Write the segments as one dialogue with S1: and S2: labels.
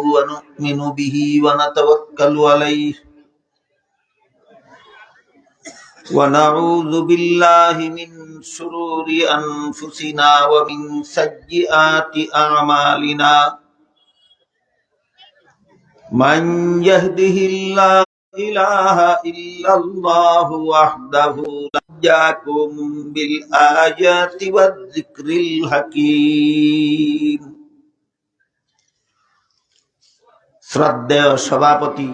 S1: ونؤمن به ونتوكل عليه ونعوذ بالله من شرور أنفسنا ومن سيئات أعمالنا من يهده الله لا إله إلا الله وحده لا شريك له بالآيات والذكر الحكيم শ্রদ্ধেয় সভাপতি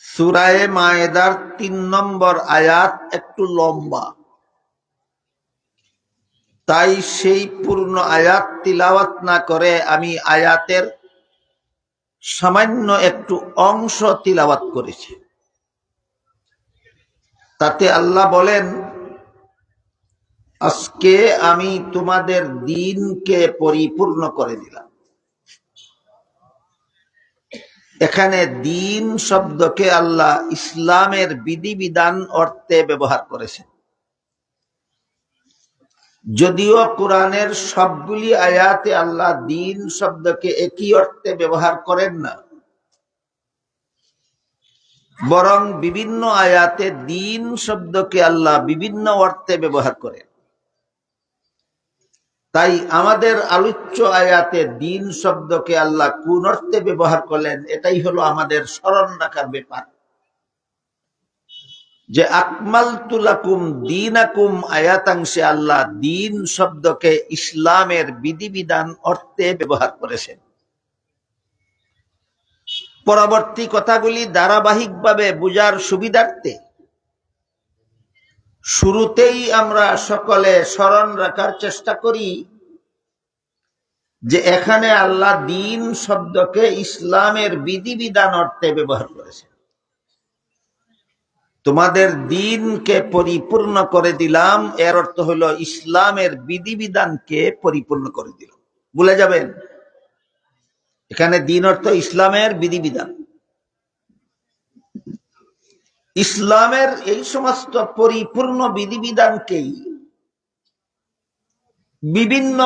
S1: সূরা মায়েদার ৩ নম্বর আয়াত একটু লম্বা, তাই সেই পূর্ণ আয়াত তিলাওয়াত না করে আমি আয়াতের সামান্য একটু অংশ তিলাওয়াত করেছি। তাতে আল্লাহ বলেন, আজকে আমি তোমাদের দ্বীনকে পরিপূর্ণ করে দিলাম। এখানে দ্বীন শব্দকে আল্লাহ ইসলামের বিধিবিধান অর্থে ব্যবহার করেছেন। যদিও কোরআনের সবগুলি আয়াতে আল্লাহ দ্বীন শব্দকে একই অর্থে ব্যবহার করেন না, বরং বিভিন্ন আয়াতে দ্বীন শব্দকে আল্লাহ বিভিন্ন অর্থে ব্যবহার করেন। তাই আমাদের আলোচ্য আয়াতে দ্বীন শব্দকে আল্লাহ কোন অর্থে ব্যবহার করলেন, এটাই হলো আমাদের স্মরণ রাখার ব্যাপার। যে আকমালতু লাকুম দীনাকুম আয়াতাংশে আল্লাহ দ্বীন শব্দকে ইসলামের বিধিবিধান অর্থে ব্যবহার করেছেন। পরবর্তী কথাগুলি ধারাবাহিকভাবে বুঝার সুবিধার্থে শুরুতেই আমরা সকলে স্মরণ রাখার চেষ্টা করি যে এখানে আল্লাহ দ্বীন শব্দকে ইসলামের বিধিবিধান অর্থে ব্যবহার করেছেন। তোমাদের দ্বীনকে পরিপূর্ণ করে দিলাম, এর অর্থ হলো ইসলামের বিধিবিধানকে পরিপূর্ণ করে দিলাম। ভুলে যাবেন, এখানে দ্বীন অর্থ ইসলামের বিধিবিধান। ইসলামের এই সমস্ত পরিপূর্ণ বিধিবিধানকেই বিভিন্ন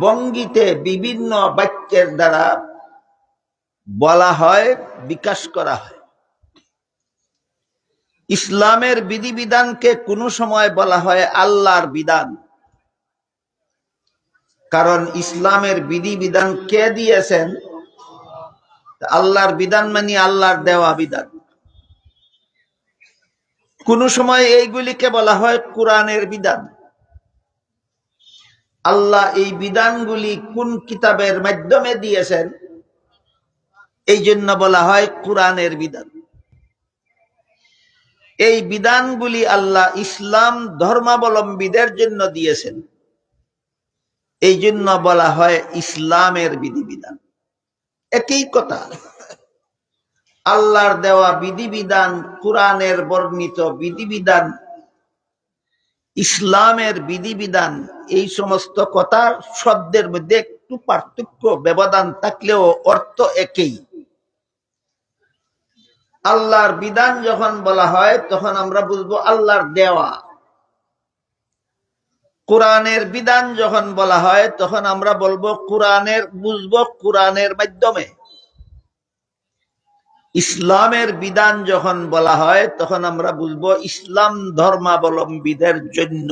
S1: ভঙ্গিতে বিভিন্ন বাক্যের দ্বারা বলা হয়, বিকাশ করা হয়। ইসলামের বিধিবিধানকে কোনো সময় বলা হয় আল্লাহর বিধান, কারণ ইসলামের বিধিবিধান কে দিয়েছেন? আল্লাহর বিধান মানে আল্লাহর দেওয়া বিধান। কোন সময় এইগুলিকে বলা হয় কোরআনের বিধান। আল্লাহ এই বিধানগুলি কোন কিতাবের মাধ্যমে দিয়েছেন, এই জন্য বলা হয় কোরআনের বিধান। এই বিধানগুলি আল্লাহ ইসলাম ধর্মাবলম্বীদের জন্য দিয়েছেন, এই জন্য বলা হয় ইসলামের বিধিবিধান। একই কথা, আল্লাহর দেওয়া বিধিবিধান, কোরআনের বর্ণিত বিধিবিধান, ইসলামের বিধিবিধান, এই সমস্ত কথার শব্দের মধ্যে একটু পার্থক্য ব্যবধান থাকলেও অর্থ একই। আল্লাহর বিধান যখন বলা হয় তখন আমরা বুঝবো আল্লাহর দেওয়া। কোরআনের বিধান যখন বলা হয় তখন আমরা বলবো বুঝবো কোরআনের মাধ্যমে। ইসলামের বিধান যখন বলা হয় তখন আমরা বুঝবো ইসলাম ধর্মাবলম্বীদের জন্য।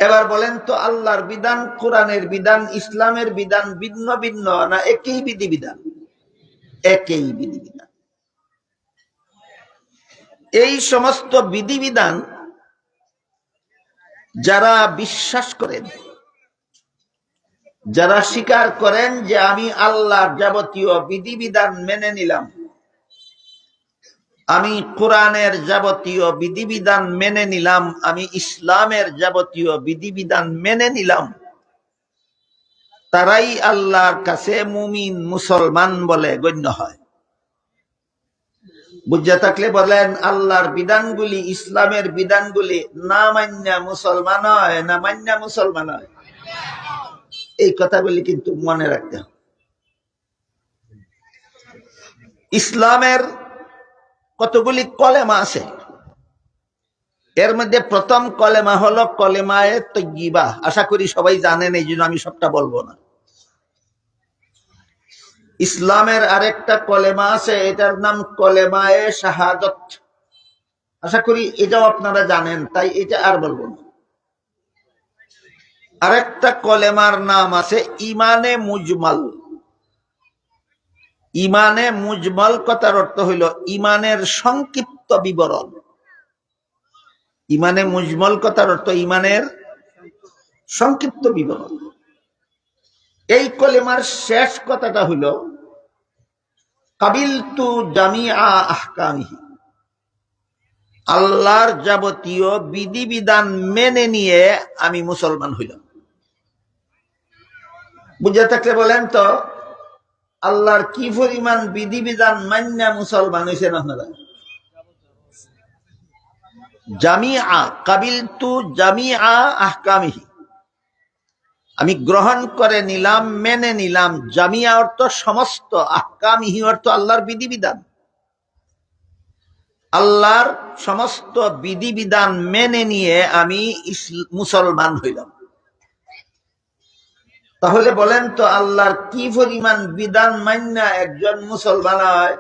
S1: এবার বলেন তো, আল্লাহর বিধান, কোরআনের বিধান, ইসলামের বিধান ভিন্ন ভিন্ন না একই বিধিবিধান? একই বিধিবিধান। এই সমস্ত বিধিবিধান যারা বিশ্বাস করেন, যারা স্বীকার করেন যে আমি আল্লাহর যাবতীয় বিধিবিধান মেনে নিলাম, আমি কোরআনের যাবতীয় বিধিবিধান মেনে নিলাম, আমি ইসলামের যাবতীয় বিধিবিধান মেনে নিলাম, তারাই আল্লাহর কাছে মুমিন, মুসলমান বলে গণ্য হয়। বুঝে থাকলে বলেন, আল্লাহর বিধানগুলি, ইসলামের বিধানগুলি না মান্যা মুসলমান হয় না মান্যা মুসলমান হয়? এই কথাগুলি কিন্তু মনে রাখতে হবে। ইসলামের কতগুলি কলেমা আছে, এর মধ্যে প্রথম কলেমা হলো কলেমায়ে তয়্যিবা। আশা করি সবাই জানেন, এই জন্য আমি সবটা বলবো না। ইসলামের আরেকটা কলেমা আছে, এটার নাম কলেমায়ে শাহাদাত। আশা করি এটাও আপনারা জানেন, তাই এটা আর বলবো না। আরেকটা কলেমার নাম আছে ইমানে মুজমাল। ইমানে মুজমাল কথার অর্থ হইল ইমানের সংক্ষিপ্ত বিবরণ। ইমানে মুজমাল কথার অর্থ ইমানের সংক্ষিপ্ত বিবরণ। এই কলেমার শেষ কথাটা হইল কাবিলতু জামিআ আহকামিহি। আল্লাহর যাবতীয় বিধিবিধান মেনে নিয়ে আমি মুসলমান হইলাম। বুঝে থাকলে বলেন তো, আল্লাহর কি পরিমাণ বিধিবিধান মান্যা মুসলমান হয়েছেন আপনারা? জামিআ, কাবিলতু জামিআ আহকামিহি, আমি গ্রহণ করে নিলাম, মেনে নিলাম। জামিয়া অর্থ সমস্ত, আহকামিহি অর্থ আল্লাহর বিধিবিধান। আল্লাহর সমস্ত বিধিবিধান মেনে নিয়ে আমি মুসলমান হইলাম। তাহলে বলেন তো, আল্লাহর কি পরিমাণ বিধান মান্যা একজন মুসলমান হয়?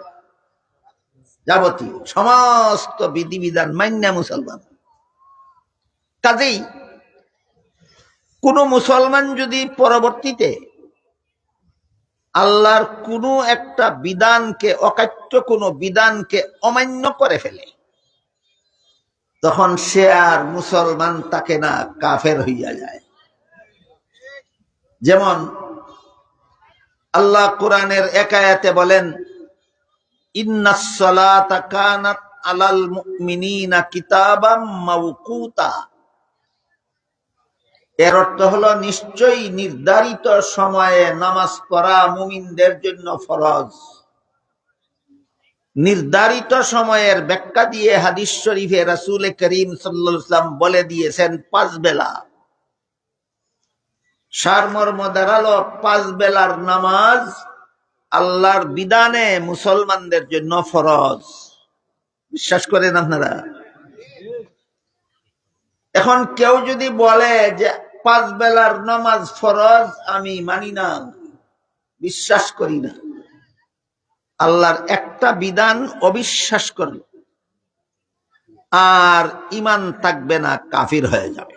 S1: যাবতীয় সমস্ত বিধিবিধান মান্যা মুসলমান। কাজেই কোন মুসলমান যদি পরবর্তীতে আল্লাহর কোনো একটা বিধানকে, অকাট্য কোনো বিধানকে অমান্য করে ফেলে, তখন সে আর মুসলমান থাকে না, কাফের হইয়া যায়। যেমন আল্লাহ কোরআনের এক আয়াতে বলেন, ইন্নাস সালাতা কানাত আলাল মুমিনিনা কিতাবাম মাওকুতা। এর অর্থ হলো নিশ্চয়ই নির্ধারিত সময়ে নামাজ পড়া মুমিনদের জন্য ফরজ। নির্ধারিত সময়ের ব্যাখ্যা দিয়ে হাদিস শরীফে রাসূল করিম সাল্লাল্লাহু আলাইহি ওয়াসাল্লাম বলে দিয়েছেন 5 বেলা। সারমর্ম দাঁড়ালো 5 বেলার নামাজ আল্লাহর বিধানে মুসলমানদের জন্য ফরজ। বিশ্বাস করেন আপনারা? এখন কেউ যদি বলে যে 5 বেলার নামাজ ফরজ, আমি মানি না, বিশ্বাস করি না, আল্লাহর একটা বিধান অবিশ্বাস করল, আর ইমান থাকবে না, কাফির হয়ে যাবে।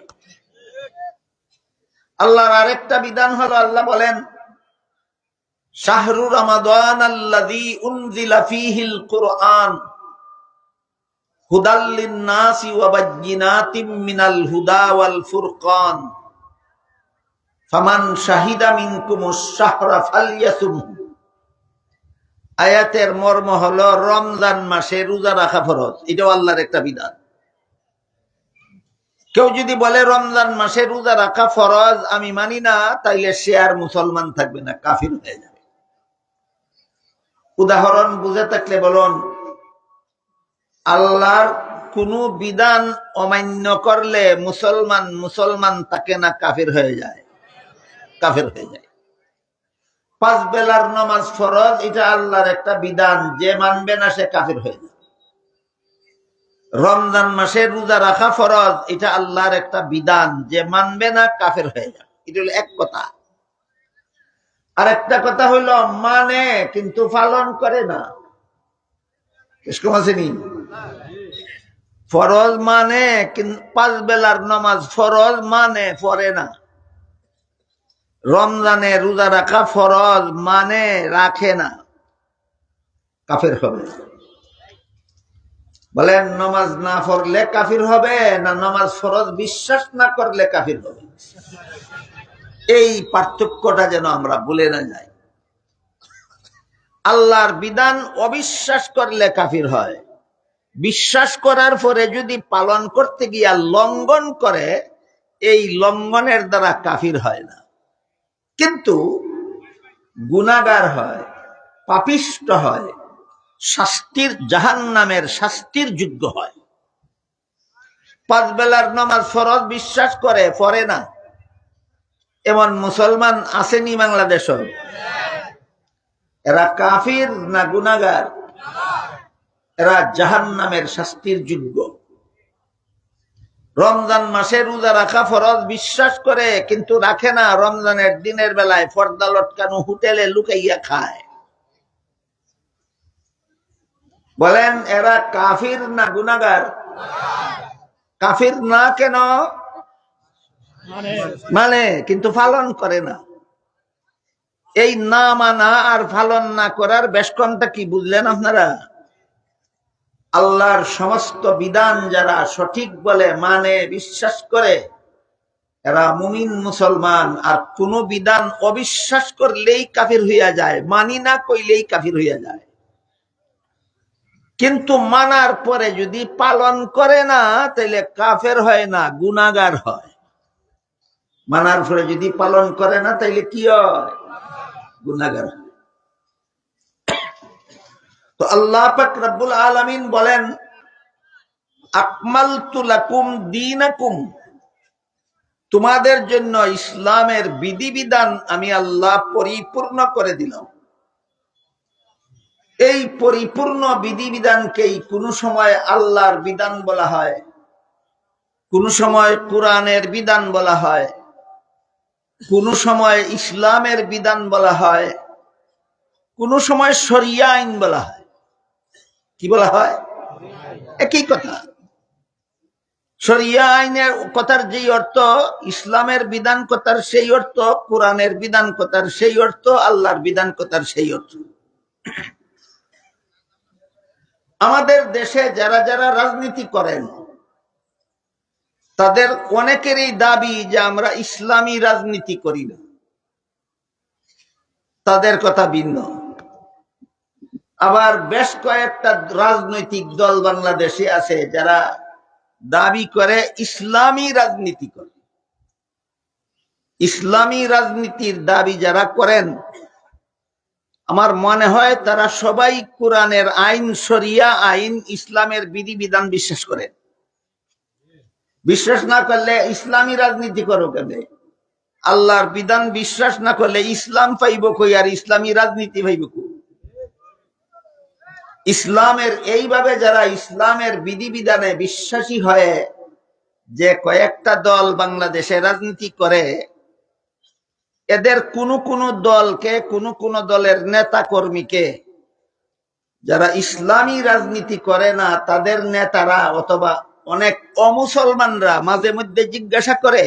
S1: আল্লাহর আরেকটা বিধান হলো, আল্লাহ বলেন, শাহরু রমাদান আল্লাযী উনজিলা ফীহিল কুরআন হুদাল লিন-নাসি ওয়া বায়্যিনাতিম মিনাল হুদা ওয়াল ফুরকান ফামান শাহিদা মিনকুমুশ শাহরা ফালইয়াসুমহু। আয়াতের মর্ম হলো রমজান মাসে রোজা রাখা ফরজ। এটাও আল্লাহর একটা বিধান। কেউ যদি বলে রমজান মাসে রোজা রাখা ফরজ, আমি মানি না, তাইলে সে আর মুসলমান থাকবে না, কাফির হয়ে যাবে। উদাহরণ বুঝে থাকলে বলুন, আল্লাহর কোন বিধান অমান্য করলে মুসলমান থাকে না, কাফির হয়ে যায়, কাফির হয়ে যায়। 5 বেলার নামাজ ফরজ, এটা আল্লাহর একটা বিধান, যে মানবে না সে কাফির হয়ে যায়। রমজান মাসে রোজা রাখা ফরজ, এটা আল্লাহর একটা বিধান, যে মানবে না কাফের হয়ে যায়। এটা হলো এক কথা। আর একটা কথা হইল মানে কিন্তু পালন করে না। এরকম আসেনি? ফরজ মানে, 5 বেলার নামাজ ফরজ মানে পড়ে না। রমজানে রোজা রাখা ফরজ মানে রাখে না, কাফের হবে। বলেন, নামাজ না পড়লে কাফির হবে না নামাজ ফরজ বিশ্বাস না করলে কাফির হবে? এই পার্থক্যটা যেন আমরা ভুলে না যাই। আল্লাহর বিধান অবিশ্বাস করলে কাফির হয়, বিশ্বাস করার পরে যদি পালন করতে গিয়া লঙ্ঘন করে, এই লঙ্ঘনের দ্বারা কাফির হয় না, কিন্তু গুনাহগার হয়, পাপিষ্ট হয়, শাস্তির, জাহান্নামের শাস্তির যোগ্য হয়। 5 বেলার নামাজ ফরজ বিশ্বাস করে, পড়ে না, এমন মুসলমান আসেনি বাংলাদেশ? এরা কাফির না গুনাহগার? এরা জাহান্নামের শাস্তির যোগ্য। রমজান মাসে রোজা রাখা ফরজ বিশ্বাস করে, কিন্তু রাখে না। রমজানের দিনের বেলায় পর্দা লটকানো হোটেলে লুকাইয়া খায়। বলেন এরা কাফির না গুনাহগার? কাফির না কেন? মানে কিন্তু পালন করে না। এই না মানা আর পালন না করার বেশকমটা কি বুঝলেন আপনারা? আল্লাহর সমস্ত বিধান যারা সঠিক বলে মানে বিশ্বাস করে এরা মুমিন মুসলমান, আর কোন বিধান অবিশ্বাস করলেই কাফির হইয়া যায়, মানি না কইলেই কাফির হইয়া যায়। কিন্তু মানার পরে যদি পালন করে না তাহলে কাফের হয় না, গুনাহগার হয়। মানার পরে যদি পালন করে না তাইলে কি হয়? গুনাহগার হয়। তো আল্লাহ পাক রব্বুল আলামিন বলেন, আকমালতু লাকুম দীনাকুম, তোমাদের জন্য ইসলামের বিধিবিধান আমি আল্লাহ পরিপূর্ণ করে দিলাম। এই পরিপূর্ণ বিধিবিধানকেই কোন সময় আল্লাহর বিধান বলা হয়, কোন সময় কোরআনের বিধান বলা হয়, কোন সময় ইসলামের বিধান বলা হয়, কোন সময় শরিয়া আইন বলা হয়। কি বলা হয়? একই কথা। শরিয়া আইনের কথার যেই অর্থ, ইসলামের বিধান কথার সেই অর্থ, কোরআনের বিধান কথার সেই অর্থ, আল্লাহর বিধান কথার সেই অর্থ। আমাদের দেশে যারা যারা রাজনীতি করেন তাদের অনেকেরই দাবি যে আমরা ইসলামী রাজনীতি করি না। তাদের কথা ভিন্ন। আবার বেশ কয়েকটা রাজনৈতিক দল বাংলাদেশে আছে যারা দাবি করে ইসলামী রাজনীতি করে। ইসলামী রাজনীতির দাবি যারা করেন আমার মনে হয় তারা সবাই কোরআনের আইন, শরিয়া আইন, ইসলামের বিধিবিধান বিশ্বাস করেন। বিশ্বাস না করলে ইসলামী রাজনীতি করো কেন? আল্লাহর বিধান বিশ্বাস না করলে ইসলাম পাইব কই আর ইসলামী রাজনীতি পাইব কই? ইসলামের এইভাবে যারা ইসলামের বিধিবিধানে বিশ্বাসী হয়ে যে কয়েকটা দল বাংলাদেশে রাজনীতি করে, এদের কোন কোন দলকে, কোন কোন দলের নেতা কর্মীকে যারা ইসলামী রাজনীতি করে না তাদের নেতারা অথবা অনেক অমুসলমানরা মাঝে মধ্যে জিজ্ঞাসা করে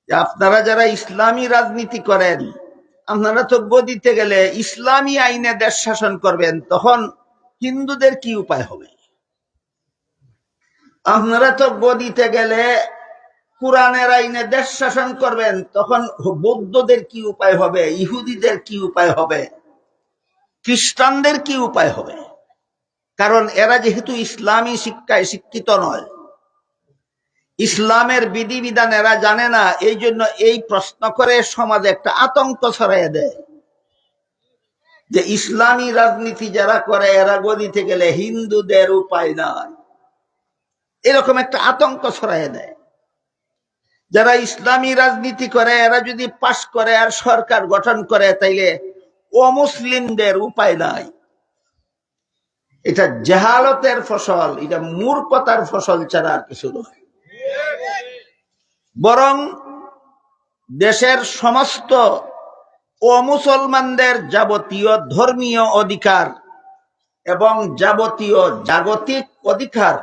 S1: যে আপনারা যারা ইসলামী রাজনীতি করেন, আপনারা তো গদিতে গেলে ইসলামী আইনে দেশ শাসন করবেন, তখন হিন্দুদের কি উপায় হবে? আপনারা তো গদিতে গেলে কোরআনের আইনে দেশ শাসন করবেন, তখন বৌদ্ধদের কি উপায় হবে? ইহুদিদের কি উপায় হবে? খ্রিস্টানদের কি উপায় হবে? কারণ এরা যেহেতু ইসলামী শিক্ষায় শিক্ষিত নয়, ইসলামের বিধিবিধান এরা জানে না, এই জন্য এই প্রশ্ন করে সমাজে একটা আতঙ্ক ছড়াইয়া দেয় যে ইসলামী রাজনীতি যারা করে এরা গদিতে গেলে হিন্দুদের উপায় নাই। এরকম একটা আতঙ্ক ছড়াইয়া দেয়। যারা ইসলামী রাজনীতি করে এরা যদি পাশ করে আর সরকার গঠন করে তাইলে অমুসলিমদের উপায় নাই। এটা জাহালতের ফসল, এটা মূর্খতার ফসল ছাড়া আর কিছু নয়। বরং দেশের সমস্ত অমুসলমানদের যাবতীয় ধর্মীয় অধিকার এবং যাবতীয় জাগতিক অধিকার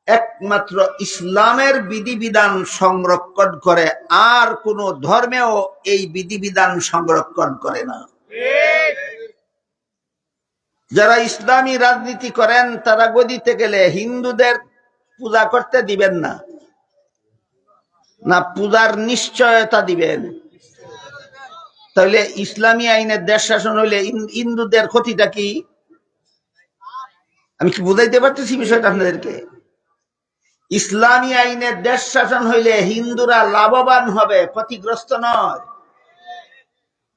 S1: একমাত্র ইসলামের বিধিবিধান সংরক্ষণ করে, আর কোন ধর্মেও এই বিধিবিধান সংরক্ষণ করে না। যারা ইসলামী রাজনীতি করেন তারা গদিতে গেলে হিন্দুদের পূজা করতে দিবেন না, না পূজার নিশ্চয়তা দিবেন? তাহলে ইসলামী আইনের দেশ শাসন হইলে হিন্দুদের ক্ষতিটা কি? আমি কি বুঝাইতে পারতেছি বিষয়টা আপনাদেরকে? ইসলামী আইনের দেশ শাসন হইলে হিন্দুরা লাভবান হবে, ক্ষতিগ্রস্ত নয়।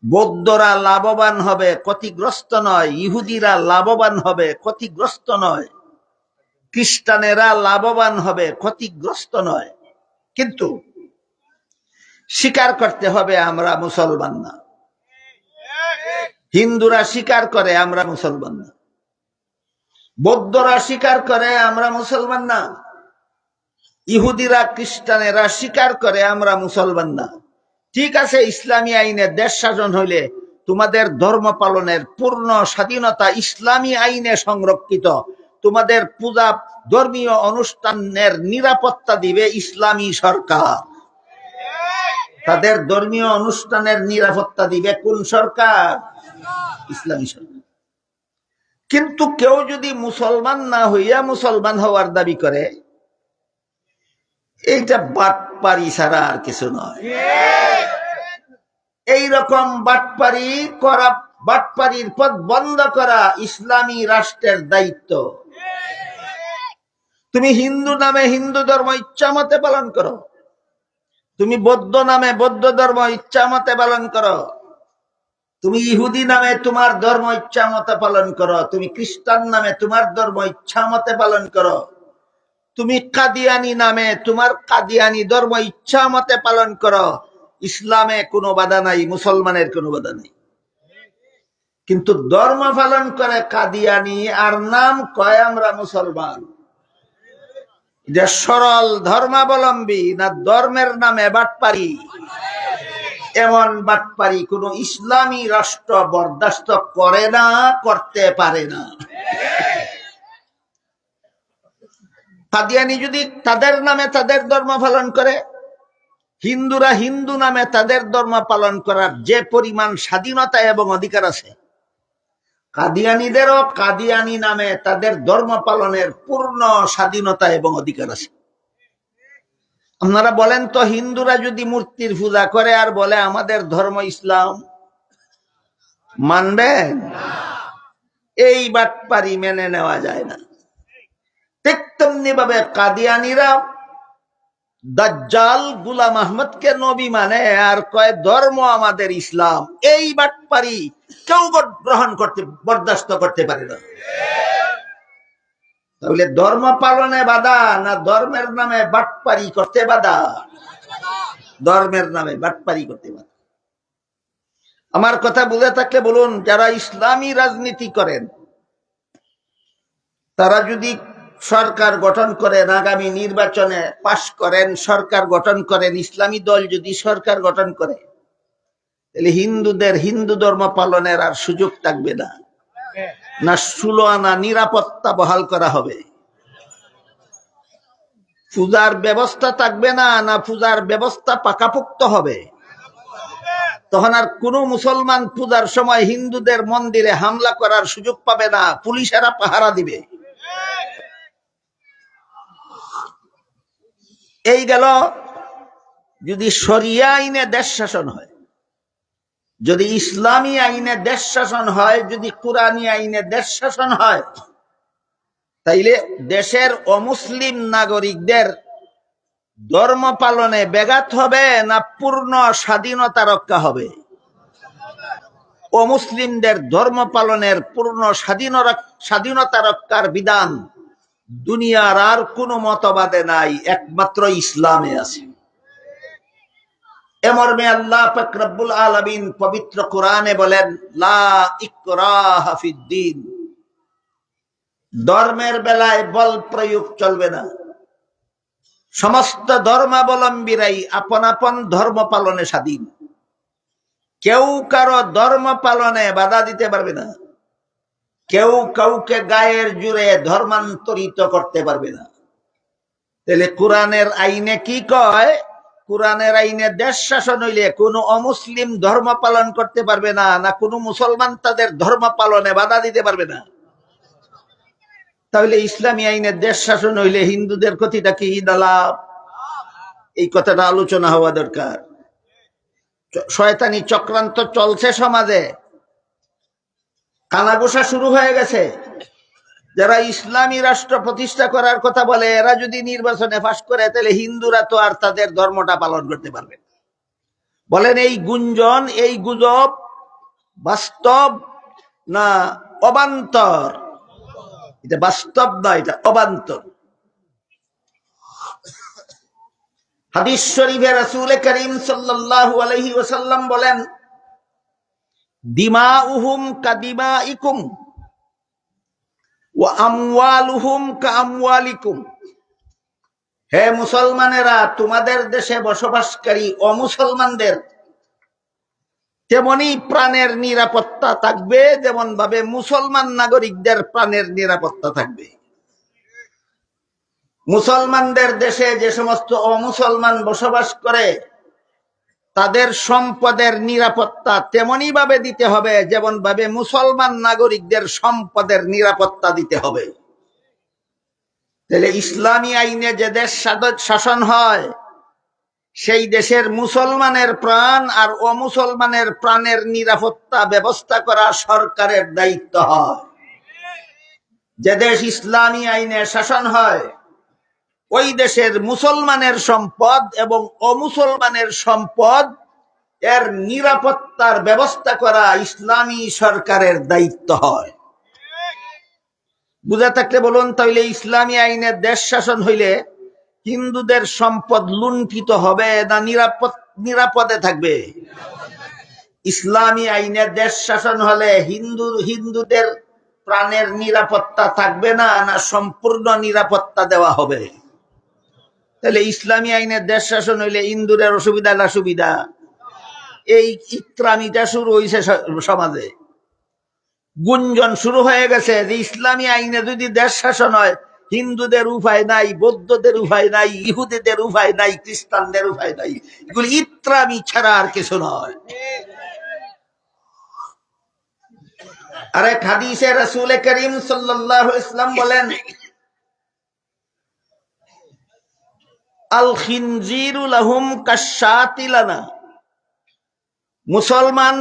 S1: বৌদ্ধরা লাভবান হবে, ক্ষতিগ্রস্ত নয়। ইহুদিরা লাভবান হবে, ক্ষতিগ্রস্ত নয়। খ্রিস্টানেরা লাভবান হবে, ক্ষতিগ্রস্ত নয়। কিন্তু স্বীকার করতে হবে আমরা মুসলমান না। হিন্দুরা স্বীকার করে আমরা মুসলমান না, বৌদ্ধরা স্বীকার করে আমরা মুসলমান না, ইহুদিরা খ্রিস্টানেরা স্বীকার করে আমরা মুসলমান না। ঠিক আছে, ইসলামী আইনে দেশ শাসন হইলে তোমাদের ধর্ম পালনের পূর্ণ স্বাধীনতা ইসলামী আইনে সংরক্ষিত। তোমাদের পূজা ধর্মীয় অনুষ্ঠানের নিরাপত্তা দিবে ইসলামী সরকার। তাদের ধর্মীয় অনুষ্ঠানের নিরাপত্তা দিবে কোন সরকার? ইসলামী সরকার। কিন্তু কেউ যদি মুসলমান না হইয়া মুসলমান হওয়ার দাবি করে, এইটা বাটপারি ছাড়া আর কিছু নয়। এইরকম বাটপারি করা, বাটপারির পথ বন্ধ করা ইসলামী রাষ্ট্রের দায়িত্ব। তুমি হিন্দু নামে হিন্দু ধর্ম ইচ্ছা মতে পালন করো, তুমি বৌদ্ধ নামে বৌদ্ধ ধর্ম ইচ্ছা মতে পালন করো, তুমি ইহুদি নামে তোমার ধর্ম ইচ্ছা মতে পালন করো, তুমি খ্রিস্টান নামে তোমার ধর্ম ইচ্ছা মতে পালন করো, তুমি কাদিয়ানি নামে তোমার কাদিয়ানি ধর্ম ইচ্ছা মতে পালন করো। ইসলামে কোনো বাধা নাই, মুসলমানের কোনো বাধা নাই। কিন্তু ধর্ম পালন করে কাদিয়ানি আর নাম কয় আমরা মুসলমান। এটা সরল ধর্মাবলম্বী না ধর্মের নামে বাটপারি? এমন বাটপারি কোন ইসলামী রাষ্ট্র বরদাস্ত করে না, করতে পারে না। কাদিয়ানি যদি তাদের নামে তাদের ধর্ম পালন করে, হিন্দুরা হিন্দু নামে তাদের ধর্ম পালন করার যে পরিমাণ স্বাধীনতা এবং অধিকার আছে, কাদিয়ানিদেরও কাদিয়ানি নামে তাদের ধর্ম পালনের পূর্ণ স্বাধীনতা এবং অধিকার আছে। আপনারা বলেন তো, হিন্দুরা যদি মূর্তির পূজা করে আর বলে আমাদের ধর্ম ইসলাম, মানবেন? এই বাটপারি মেনে নেওয়া যায় না। ঠিক তেমনি ভাবে কাদিয়ানিরা দাজ্জাল গোলাম আহমদকে নবী মানে আর কয় ধর্ম আমাদের ইসলাম। এই বাটপারি কেউ গ্রহণ করতে, বরদাস্ত করতে পারে না। তাহলে ধর্ম পালনে বাধা না ধর্মের নামে বাটপারি করতে বাধা? ধর্মের নামে বাটপারি করতে বাধা। আমার কথা বুঝে থাকলে বলুন, যারা ইসলামী রাজনীতি করেন তারা যদি সরকার গঠন করেন, আগামী নির্বাচনে পাশ করেন, সরকার গঠন করেন, ইসলামী দল যদি সরকার গঠন করে, তাহলে হিন্দুদের হিন্দু ধর্ম পালনের আর সুযোগ থাকবে না। না 16 আনা নিরাপত্তা বহাল করা হবে, পূজার ব্যবস্থা থাকবে না, না পূজার ব্যবস্থা পাকাপোক্ত হবে। তখন আর কোন মুসলমান পূজার সময় হিন্দুদের মন্দিরে হামলা করার সুযোগ পাবে না, পুলিশেরা পাহারা দিবে। এই গেল যদি শরিয়া আইনে দেশ শাসন হয়, যদি ইসলামী আইনে দেশ শাসন হয়, যদি কোরআনী আইনে দেশ শাসন হয়, তাইলে দেশের অমুসলিম নাগরিকদের ধর্ম পালনে ব্যাঘাত হবে না পূর্ণ স্বাধীনতা রক্ষা হবে? অমুসলিমদের ধর্ম পালনের পূর্ণ স্বাধীনতা রক্ষার বিধান দুনিয়ার আর কোন মতবাদে নাই, একমাত্র ইসলামে আছে। এমর্মে আল্লাহ পাক রব্বুল আলামিন পবিত্র কোরআনে বলেন, লা ইকরাহা ফিদ্দীন, ধর্মের বেলায় বল প্রয়োগ চলবে না। সমস্ত ধর্মাবলম্বীরাই আপন আপন ধর্ম পালনে স্বাধীন, কেউ কারো ধর্ম পালনে বাধা দিতে পারবে না, কেউ কাউকে গায়ের জুড়ে ধর্মান্তরিত করতে পারবে না। তাহলে কোরআনের আইনে কি কয়? কোরআনের আইনে দেশ শাসন হইলে কোন অমুসলিম ধর্ম পালন করতে পারবে না, না কোন মুসলমান তাদের ধর্ম পালনে বাধা দিতে পারবে না। তাহলে ইসলামী আইনে দেশ শাসন হইলে হিন্দুদের ক্ষতিটা কি লাভ? এই কথাটা আলোচনা হওয়া দরকার। শয়তানি চক্রান্ত চলছে সমাজে, কানাঘোষা শুরু হয়ে গেছে। যারা ইসলামী রাষ্ট্র প্রতিষ্ঠা করার কথা বলে, এরা যদি নির্বাচনে পাশ করে, তাহলে হিন্দুরা তো আর তাদের ধর্মটা পালন করতে পারবে। বলেন, এই গুঞ্জন, এই গুজব বাস্তব না অবান্তর? এটা বাস্তব না, এটা অবান্তর। হাদিস শরীফে রাসূল করিম সাল্লাল্লাহু আলাইহি ওয়াসাল্লাম বলেন, দিমাউহুম কাদিমাইকুম ওয়া আমওয়ালুহুম কাআমওয়ালিকুম। হে মুসলমানেরা, তোমাদের দেশে বসবাসকারী অমুসলমানদের তেমনি প্রাণের নিরাপত্তা থাকবে যেমন ভাবে মুসলমান নাগরিকদের প্রাণের নিরাপত্তা থাকবে। মুসলমানদের দেশে যে সমস্ত অমুসলমান বসবাস করে তাদের সম্পদের নিরাপত্তা তেমনি ভাবে দিতে হবে যেমন ভাবে মুসলমান নাগরিকদের সম্পদের নিরাপত্তা দিতে হবে। তাহলে ইসলামী আইনে যে দেশ শাসন হয় সেই দেশের মুসলমানের প্রাণ আর অমুসলমানের প্রাণের নিরাপত্তা ব্যবস্থা করা সরকারের দায়িত্ব হয়। যে দেশ ইসলামী আইনে শাসন হয় ওই দেশের মুসলমানের সম্পদ এবং অমুসলমানের সম্পদ এর নিরাপত্তার ব্যবস্থা করা ইসলামী সরকারের দায়িত্ব হয়। বুঝা থাকলে বলুন, তাহলে ইসলামী আইনের দেশ শাসন হইলে হিন্দুদের সম্পদ লুণ্ঠিত হবে না নিরাপদে থাকবে? ইসলামী আইনের দেশ শাসন হলে হিন্দুদের প্রাণের নিরাপত্তা থাকবে না না সম্পূর্ণ নিরাপত্তা দেওয়া হবে? তাহলে ইসলামী আইনের দেশ শাসন হইলে হিন্দুদের অসুবিধা না সুবিধা? এই ইত্রামিটা শুরু হয়েছে সমাজে, গুঞ্জন শুরু হয়ে গেছে যে ইসলামী আইনে যদি দেশ শাসন হয় হিন্দুদের উপায় নাই, বৌদ্ধদের উপায় নাই, ইহুদিদের উপায় নাই, খ্রিস্টানদের উপায় নাই। এগুলি ইত্রামি ছাড়া আর কিছু নয়। আরে হাদিসে রাসূল করিম সাল্লাল্লাহু আলাইহি ওয়াসাল্লাম বলেন, আল খিনজিরু লাহুম কাশাতি লানা। মুসলমান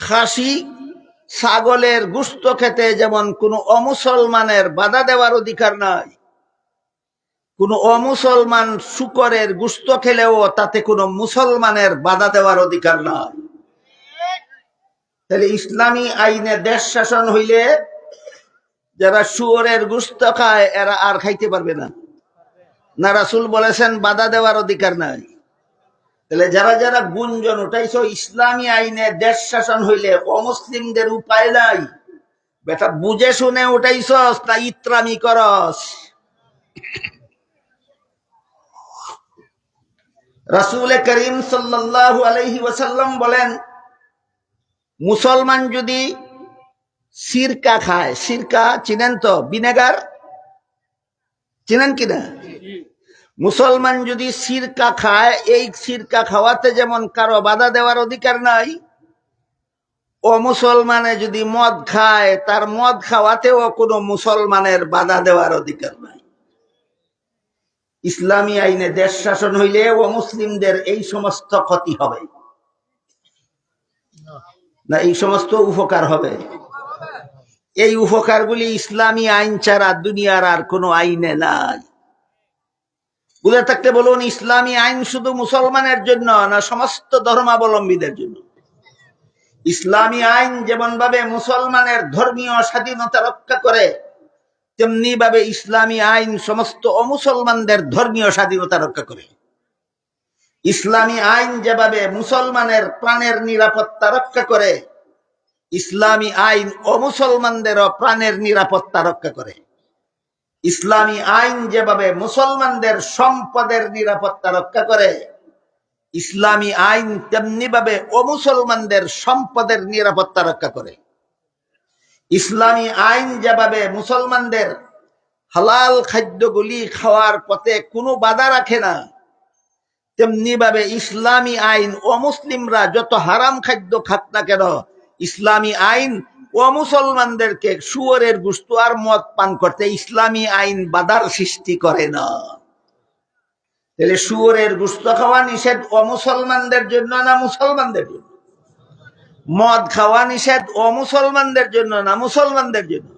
S1: খাসি ছাগলের গোশত খেতে যেমন কোন অমুসলমানের বাধা দেওয়ার অধিকার নাই, কোন অমুসলমান শূকরের গোশত খেলেও তাতে কোনো মুসলমানের বাধা দেওয়ার অধিকার নাই। তাহলে ইসলামী আইনে দেশ শাসন হইলে যারা শুয়োরের গোশত খায় এরা আর খাইতে পারবে না, না রাসূল বলেছেন বাধা দেওয়ার অধিকার নাই? তাহলে যারা যারা গুঞ্জন উঠাইছ ইসলামী আইনে দেশ শাসন হইলে অমুসলিমদের উপায় নাই, বেটা বুঝে শুনে উঠাইছস না ইত্রামি করস? রাসূল করিম সাল্লাল্লাহু আলাইহি ওয়াসাল্লাম বলেন, মুসলমান যদি সিরকা খায়, সিরকা চিনেন তো, ভিনেগার চিনেন কিনা? মুসলমান যদি সিরকা খায়, এই সিরকা খাওয়াতে যেমন কারো বাধা দেওয়ার অধিকার নাই, ও মুসলমানে যদি মদ খায় তার মদ খাওয়াতেও কোনো মুসলমানের বাধা দেওয়ার অধিকার নাই। ইসলামী আইনে দেশ শাসন হইলে ও মুসলিমদের এই সমস্ত ক্ষতি হবে না এই সমস্ত উপকার হবে? এই উপকারগুলি ইসলামী আইন ছাড়া দুনিয়ার আর কোনো আইনে নাই। বুঝে থাকতে বলুন, ইসলামী আইন শুধু মুসলমানের জন্য না সমস্ত ধর্মাবলম্বীদের জন্য? ইসলামী আইন যেমন ভাবে মুসলমানের ধর্মীয় স্বাধীনতা রক্ষা করে তেমনি ভাবে ইসলামী আইন সমস্ত অমুসলমানদের ধর্মীয় স্বাধীনতা রক্ষা করে। ইসলামী আইন যেভাবে মুসলমানের প্রাণের নিরাপত্তা রক্ষা করে, ইসলামী আইন অমুসলমানদেরও প্রাণের নিরাপত্তা রক্ষা করে। ইসলামী আইন যেভাবে মুসলমানদের সম্পদের নিরাপত্তা রক্ষা করে, ইসলামী আইন তেমনি ভাবে অমুসলমানদের সম্পদের নিরাপত্তা রক্ষা করে। ইসলামী আইন যেভাবে মুসলমানদের হালাল খাদ্যগুলি খাওয়ার পথে কোনো বাধা রাখে না, তেমনি ভাবে ইসলামী আইন অমুসলিমরা যত হারাম খাদ্য খাক না কেন, ইসলামী আইন অমুসলমানদেরকে শুয়োরের গোশত আর মদ পান করতে ইসলামী আইন বাধার সৃষ্টি করে না। তাহলে শুয়োরের গোশত খাওয়া নিষেধ অমুসলমানদের জন্য না মুসলমানদের জন্য? মদ খাওয়া নিষেধ অমুসলমানদের জন্য না মুসলমানদের জন্য?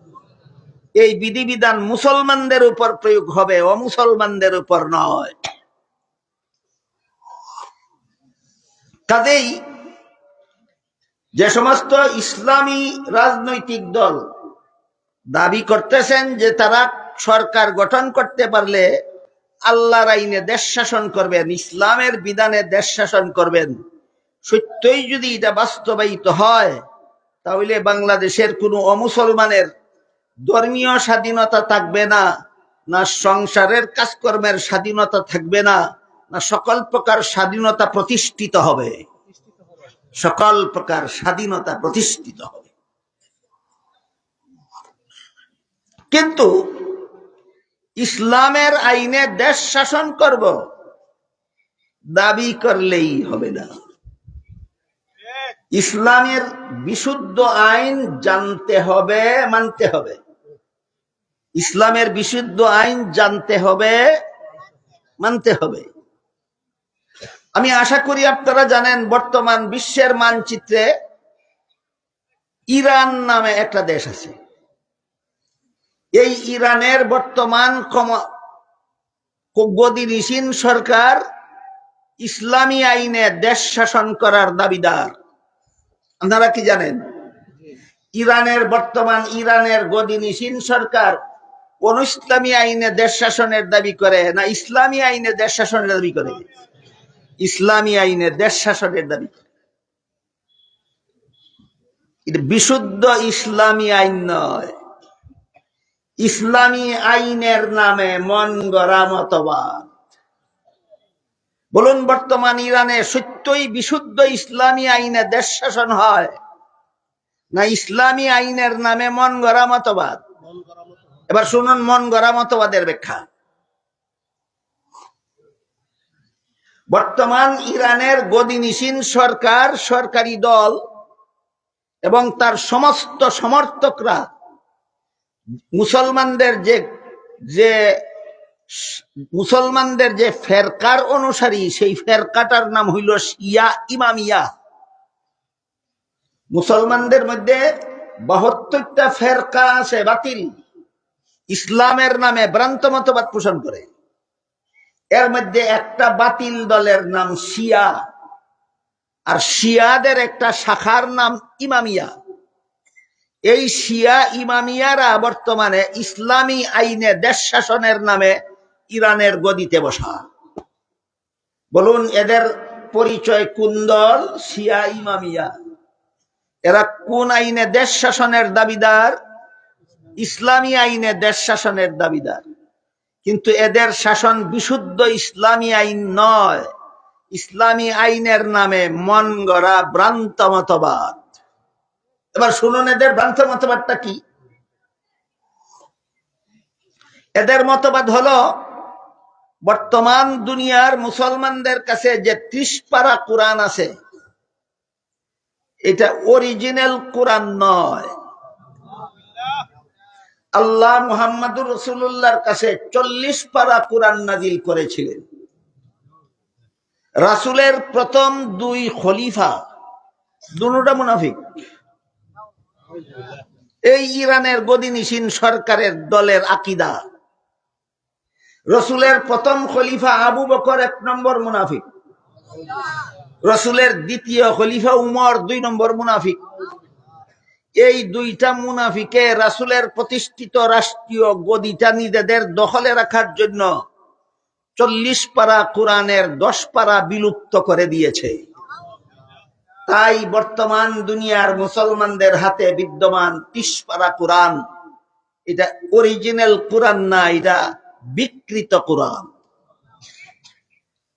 S1: এই বিধিবিধান মুসলমানদের উপর প্রয়োগ হবে, অমুসলমানদের উপর নয়। কাজেই যে সমস্ত ইসলামী রাজনৈতিক দল দাবি করতেছেন যে তারা সরকার গঠন করতে পারলে আল্লাহর আইনে দেশ শাসন করবেন, ইসলামের বিধানে দেশ শাসন করবেন, সত্যই যদি এটা বাস্তবায়িত হয় তাহলে বাংলাদেশের কোনো অমুসলমানের ধর্মীয় স্বাধীনতা থাকবে না, না সংসারের কাজকর্মের স্বাধীনতা থাকবে না, না সকল প্রকার স্বাধীনতা প্রতিষ্ঠিত হবে? সকল প্রকার স্বাধীনতা প্রতিষ্ঠিত হবে। কিন্তু ইসলামের আইনে দেশ শাসন করব দাবি করলেই হবে না। ইসলামের বিশুদ্ধ আইন জানতে হবে, মানতে হবে। ইসলামের বিশুদ্ধ আইন জানতে হবে, মানতে হবে। আমি আশা করি আপনারা জানেন, বর্তমান বিশ্বের মানচিত্রে ইরান নামে একটা দেশ আছে। এই ইরানের বর্তমান গদিনিসীন সরকার ইসলামী আইনে দেশ শাসন করার দাবিদার। আপনারা কি জানেন? ইরানের গদিনিসীন সরকার কোন ইসলামী আইনে দেশ শাসনের দাবি করে, না ইসলামী আইনে দেশ শাসনের দাবি করে? ইসলামী আইনে দেশ শাসনের দাবি করে। এটা বিশুদ্ধ ইসলামী আইন নয়, ইসলামী আইনের নামে মন গড়া মতবাদ। বলুন, বর্তমান ইরানে সত্যই বিশুদ্ধ ইসলামী আইনে দেশ শাসন হয়, না ইসলামী আইনের নামে মন গড়া মতবাদ? এবার শুনুন মন গড়া মতবাদের ব্যাখ্যা। বর্তমান ইরানের গদিনিসীন সরকার, সরকারি দল এবং তার সমস্ত সমর্থকরা মুসলমানদের যে ফেরকার অনুসারী, সেই ফেরকাটার নাম হইল শিয়া ইমামিয়া। মুসলমানদের মধ্যে 72টা ফেরকা আছে বাতিল, ইসলামের নামে ভ্রান্ত মতবাদ পোষণ করে। এর মধ্যে একটা বাতিল দলের নাম শিয়া, আর শিয়াদের একটা শাখার নাম ইমামিয়া। এই শিয়া ইমামিয়ারা বর্তমানে ইসলামী আইনে দেশ শাসনের নামে ইরানের গদিতে বসা। বলুন, এদের পরিচয় কোন দল? শিয়া ইমামিয়া। এরা কোন আইনে দেশ শাসনের দাবিদার? ইসলামী আইনে দেশ শাসনের দাবিদার। কিন্তু এদের শাসন বিশুদ্ধ ইসলামী আইন নয়, ইসলামী আইনের নামে মন গড়া ভ্রান্ত মতবাদ। এবার শুনুন এদের ভ্রান্ত মতবাদটা কি। এদের মতবাদ হলো, বর্তমান দুনিয়ার মুসলমানদের কাছে যে 30 পারা কোরআন আছে, এটা অরিজিনাল কোরআন নয়। আল্লাহ মুহাম্মদুর রাসূলুল্লাহর কাছে 40 পারা কোরআন নাজিল করেছিলেন। রাসূলের প্রথম 2 খলিফা দুটোটা মুনাফিক। এই ইরানের গদিনিসীন সরকারের দলের আকীদা। রাসূলের প্রথম খলিফা আবু বকর 1 নম্বর মুনাফিক, রাসূলের দ্বিতীয় খলিফা উমর 2 নম্বর মুনাফিক। এই 2টা মুনাফিকে রাসূলের প্রতিষ্ঠিত রাষ্ট্রীয় গদিটা নিজেদের দখলে রাখার জন্য 40 পারা কোরআনের 10 পারা বিলুপ্ত করে দিয়েছে। তাই বর্তমান দুনিয়ার মুসলমানদের হাতে বিদ্যমান 30 পারা কোরআন, এটা অরিজিনাল কোরআন না, এটা বিকৃত কোরআন।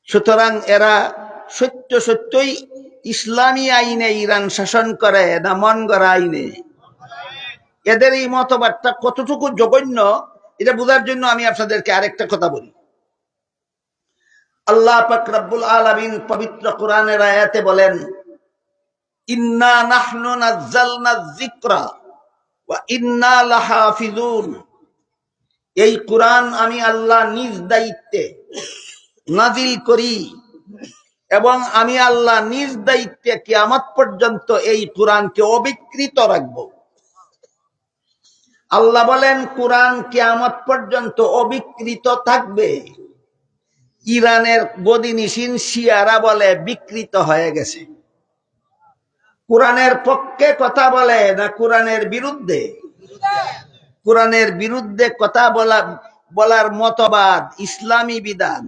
S1: সুতরাং এরা সত্যই ইসলামী আইনে ইরান শাসন করে, না মন গড়া আইনে? এদের এই মতবাদটা কতটুকু জঘন্য, এটা বোঝার জন্য আমি আপনাদেরকে আরেকটা কথা বলি। আল্লাহ পাক রব্বুল আলামিন পবিত্র কোরআনের আয়াতে বলেন, ইন্না নাহনু নাযালনা যিকরা ওয়া ইন্না লাহাফিজুন। এই কোরআন আমি আল্লাহ নিজ দায়িত্বে নাজিল করি এবং আমি আল্লাহ নিজ দায়িত্বে কিয়ামত পর্যন্ত এই কোরআনকে অবিকৃত রাখব। আল্লাহ বলেন কোরআন কিয়ামত পর্যন্ত অবিকৃত থাকবে। ইরানের গদিনিসীন শিয়ারা বলে বিকৃত হয়ে গেছে। কোরআনের পক্ষে কথা বলে না কোরআনের বিরুদ্ধে? কোরআনের বিরুদ্ধে কথা বলার মতবাদ ইসলামী বিধান,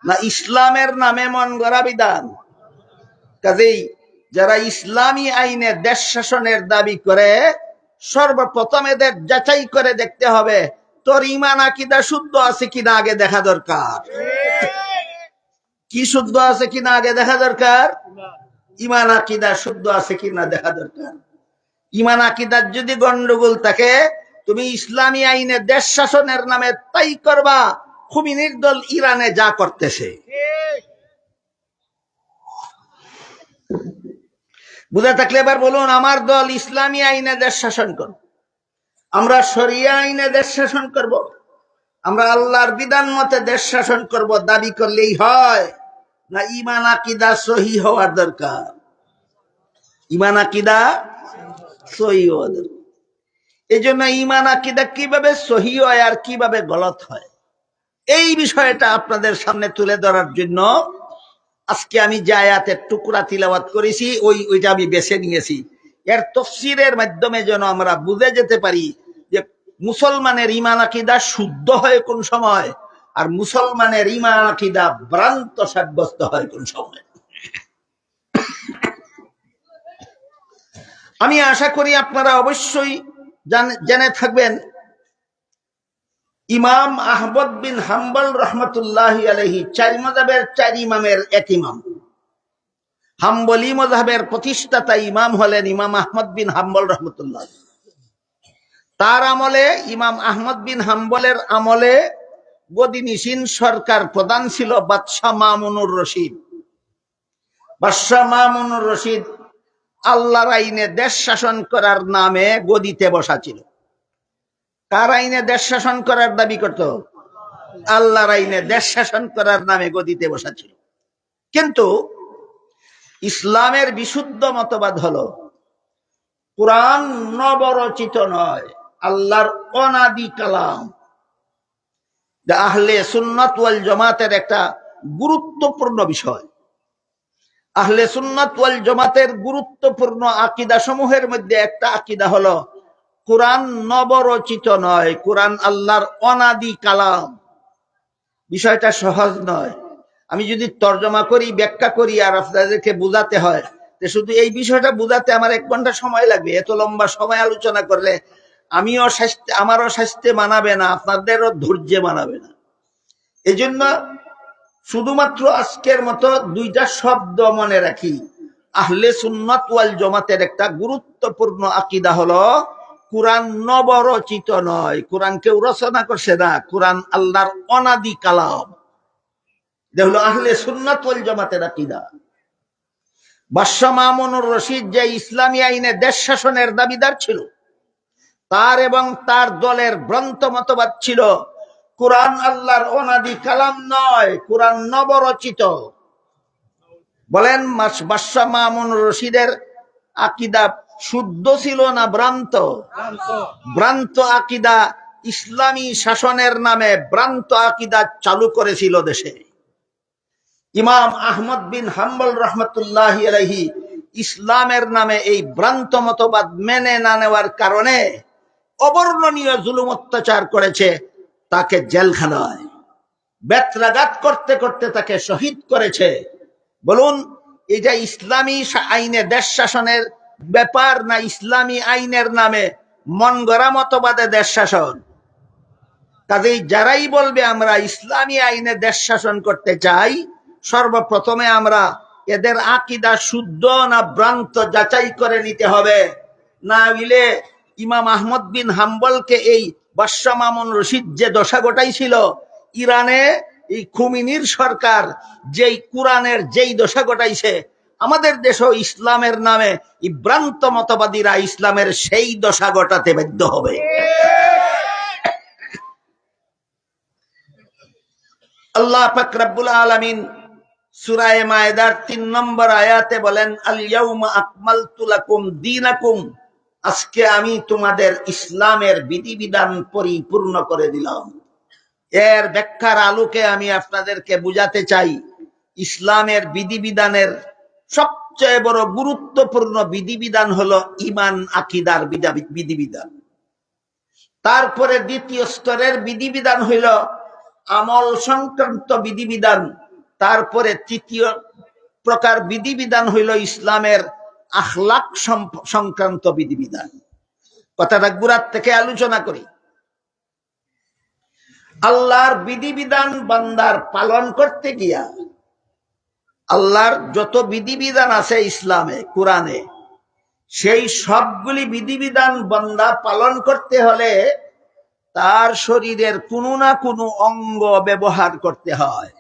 S1: না ইসলামের নামে মন গড়া বিধান? কাজেই যারা ইসলামী আইনে দেশ শাসনের দাবি করে, সর্বপ্রথম এদের যাচাই করে দেখতে হবে তোর ইমান আকিদা শুদ্ধ আছে কিনা আগে দেখা দরকার। কি শুদ্ধ আছে কিনা আগে দেখা দরকার। ইমান আকিদা শুদ্ধ আছে কিনা দেখা দরকার। ইমান আকিদার যদি গন্ডগোল থাকে, তুমি ইসলামী আইনে দেশ শাসনের নামে তাই করবা খুমিনির দল ইরানে যা করতেছে। বুঝা থাকলে এবার বলুন, আমার দল ইসলামী আইনে দেশ শাসন করব, আমরা শরিয়া আইনে দেশ শাসন করব, আমরা আল্লাহর বিধান মতে দেশ শাসন করব দাবি করলেই হয়, না ইমান আকিদা সহি হওয়ার দরকার। ইমান আকিদা সহি হওয়া দরকার। এই জন্য ইমান আকিদা কিভাবে সহি হয় আর কিভাবে গলত হয়, এই বিষয়টা আপনাদের সামনে তুলে ধরার জন্য আজকে আমি যে আয়াতের টুকরা তিলাওয়াত করেছি ওইটা আমি বেছে নিয়েছি। এর তাফসীরের মাধ্যমে যেন আমরা বুঝে যেতে পারি যে মুসলমানের ঈমান আকীদা শুদ্ধ হয় কোন সময়, আর মুসলমানের ঈমান আকীদা ভ্রান্ত সাব্যস্ত হয় কোন সময়। আমি আশা করি আপনারা অবশ্যই জেনে থাকবেন, ইমাম আহমদ বিন হাম্বল রহমতুল্লাহি আলাইহি চার মাযহাবের চার ইমামের এক ইমাম। হাম্বলি মাযহাবের প্রতিষ্ঠাতা ইমাম হলেন ইমাম আহমদ বিন হাম্বল রহমতুল্লাহ। তার আমলে, ইমাম আহমদ বিন হাম্বলের আমলে গদিনিসীন সরকার প্রধান ছিল বাদশাহ মামুনুর রশিদ। বাদশাহ মামুনুর রশিদ আল্লাহর আইনে দেশ শাসন করার নামে গদিতে বসা ছিল। কার আইনে দেশ শাসন করার দাবি করত? আল্লাহর আইনে দেশ শাসন করার নামে গদিতে বসা ছিল। কিন্তু ইসলামের বিশুদ্ধ মতবাদ হলো, কুরআন নবরচিত নয়, আল্লাহর অনাদি কালাম। যা আহলে সুন্নাত ওয়াল জামাতের একটা গুরুত্বপূর্ণ বিষয়। আহলে সুন্নাত ওয়াল জামাতের গুরুত্বপূর্ণ আকীদা সমূহের মধ্যে একটা আকীদা হলো কুরআন নবরচিত নয়, কুরআন আল্লাহর অনাদি কালাম। বিষয়টা সহজ নয়। আমি যদি তর্জমা করি, ব্যাখ্যা করি আর আপনাদেরকে বোঝাতে হয়, তো শুধু এই বিষয়টা বোঝাতে আমার 1 ঘন্টা সময় লাগবে। এত লম্বা সময় আলোচনা করলে আমারও স্বাস্থ্যে মানাবে না, আপনাদেরও ধৈর্যে মানাবে না। এই জন্য শুধুমাত্র আজকের মতো 2টা শব্দ মনে রাখি। আহলে সুন্নাত ওয়াল জামাতের একটা গুরুত্বপূর্ণ আকীদা হলো কুরআন নবরচিত নয়, কুরআন কেউ রচনা করছে না, কুরআন আল্লাহর অনাদি কালাম। এটা হলো আহলে সুন্নাত ওয়াল জামাতের আকীদা। বাদশাহ মামুনুর রশিদ যে ইসলামী আইনে দেশ শাসনের দাবিদার ছিল, তার এবং তার দলের ভ্রান্ত মতবাদ ছিল কুরআন আল্লাহর অনাদি কালাম নয়, কুরআন নবরচিত। বলেন, বাদশাহ মামুনুর রশিদের আকীদা শুদ্ধ ছিল না ভ্রান্ত? ভ্রান্ত আকীদা ইসলামী শাসনের নামে ভ্রান্ত আকীদা চালু করেছিল দেশে। ইমাম আহমদ বিন হাম্বল রহমতুল্লাহি আলাইহি ইসলামের নামে এই ভ্রান্ত মতবাদ মেনে না নেওয়ার কারণে অবর্ণনীয় জুলুম অত্যাচার করেছে। তাকে জেলখানায় বেত্রাঘাত করতে করতে তাকে শহীদ করেছে। বলুন, এটা ইসলামী আইনে দেশ শাসনের ব্যাপার না ইসলামী আইনের নামে মন গড়া মতবাদে দেশ শাসন? কাজেই যারাই বলবে আমরা ইসলামী আইনে দেশ শাসন করতে চাই, সর্বপ্রথমে আমরা এদের আকীদা শুদ্ধ না ভ্রান্ত যাচাই করে নিতে হবে। না হইলে ইমাম আহমদ বিন হাম্বলকে এই বাদশাহ মামুন রশিদ যে দশা ঘটাইছিল, ইরানে এই খুমিনির সরকার যেই কুরআনের যেই দশা ঘটাইছে, আমাদের দেশও ইসলামের নামে এই ভ্রান্ত মতবাদীরা ইসলামের সেই দশা ঘটাতে বাধ্য হবে। আল্লাহ পাক রব্বুল আলামিন সূরা মায়েদার 3 নম্বর আয়াতে বলেন, আল ইয়াউমা আকমালতু লাকুম দীনাকুম, আজকে আমি তোমাদের ইসলামের বিধিবিধান পরিপূর্ণ করে দিলাম। এর ব্যাখ্যার আলোকে আমি আপনাদেরকে বুঝাতে চাই, ইসলামের বিধিবিধানের সবচেয়ে বড় গুরুত্বপূর্ণ বিধিবিধান হলো ঈমান আকীদার বিধিবিধান। তারপরে দ্বিতীয় স্তরের বিধিবিধান হইল আমল সংক্রান্ত বিধিবিধান। তারপরে তৃতীয় প্রকার বিধিবিধান হইল ইসলামের আখলাক সংক্রান্ত বিধিবিধান। কথাটা গুরাত থেকে আলোচনা করি। আল্লাহর বিধিবিধান বান্দার পালন করতে গিয়া আল্লাহর যত বিধিবিধান আছে ইসলামে কোরআনে, সেই সবগুলি বিধিবিধান বান্দা পালন করতে হলে তার শরীরের কোনো না কোনো অঙ্গ ব্যবহার করতে হয়।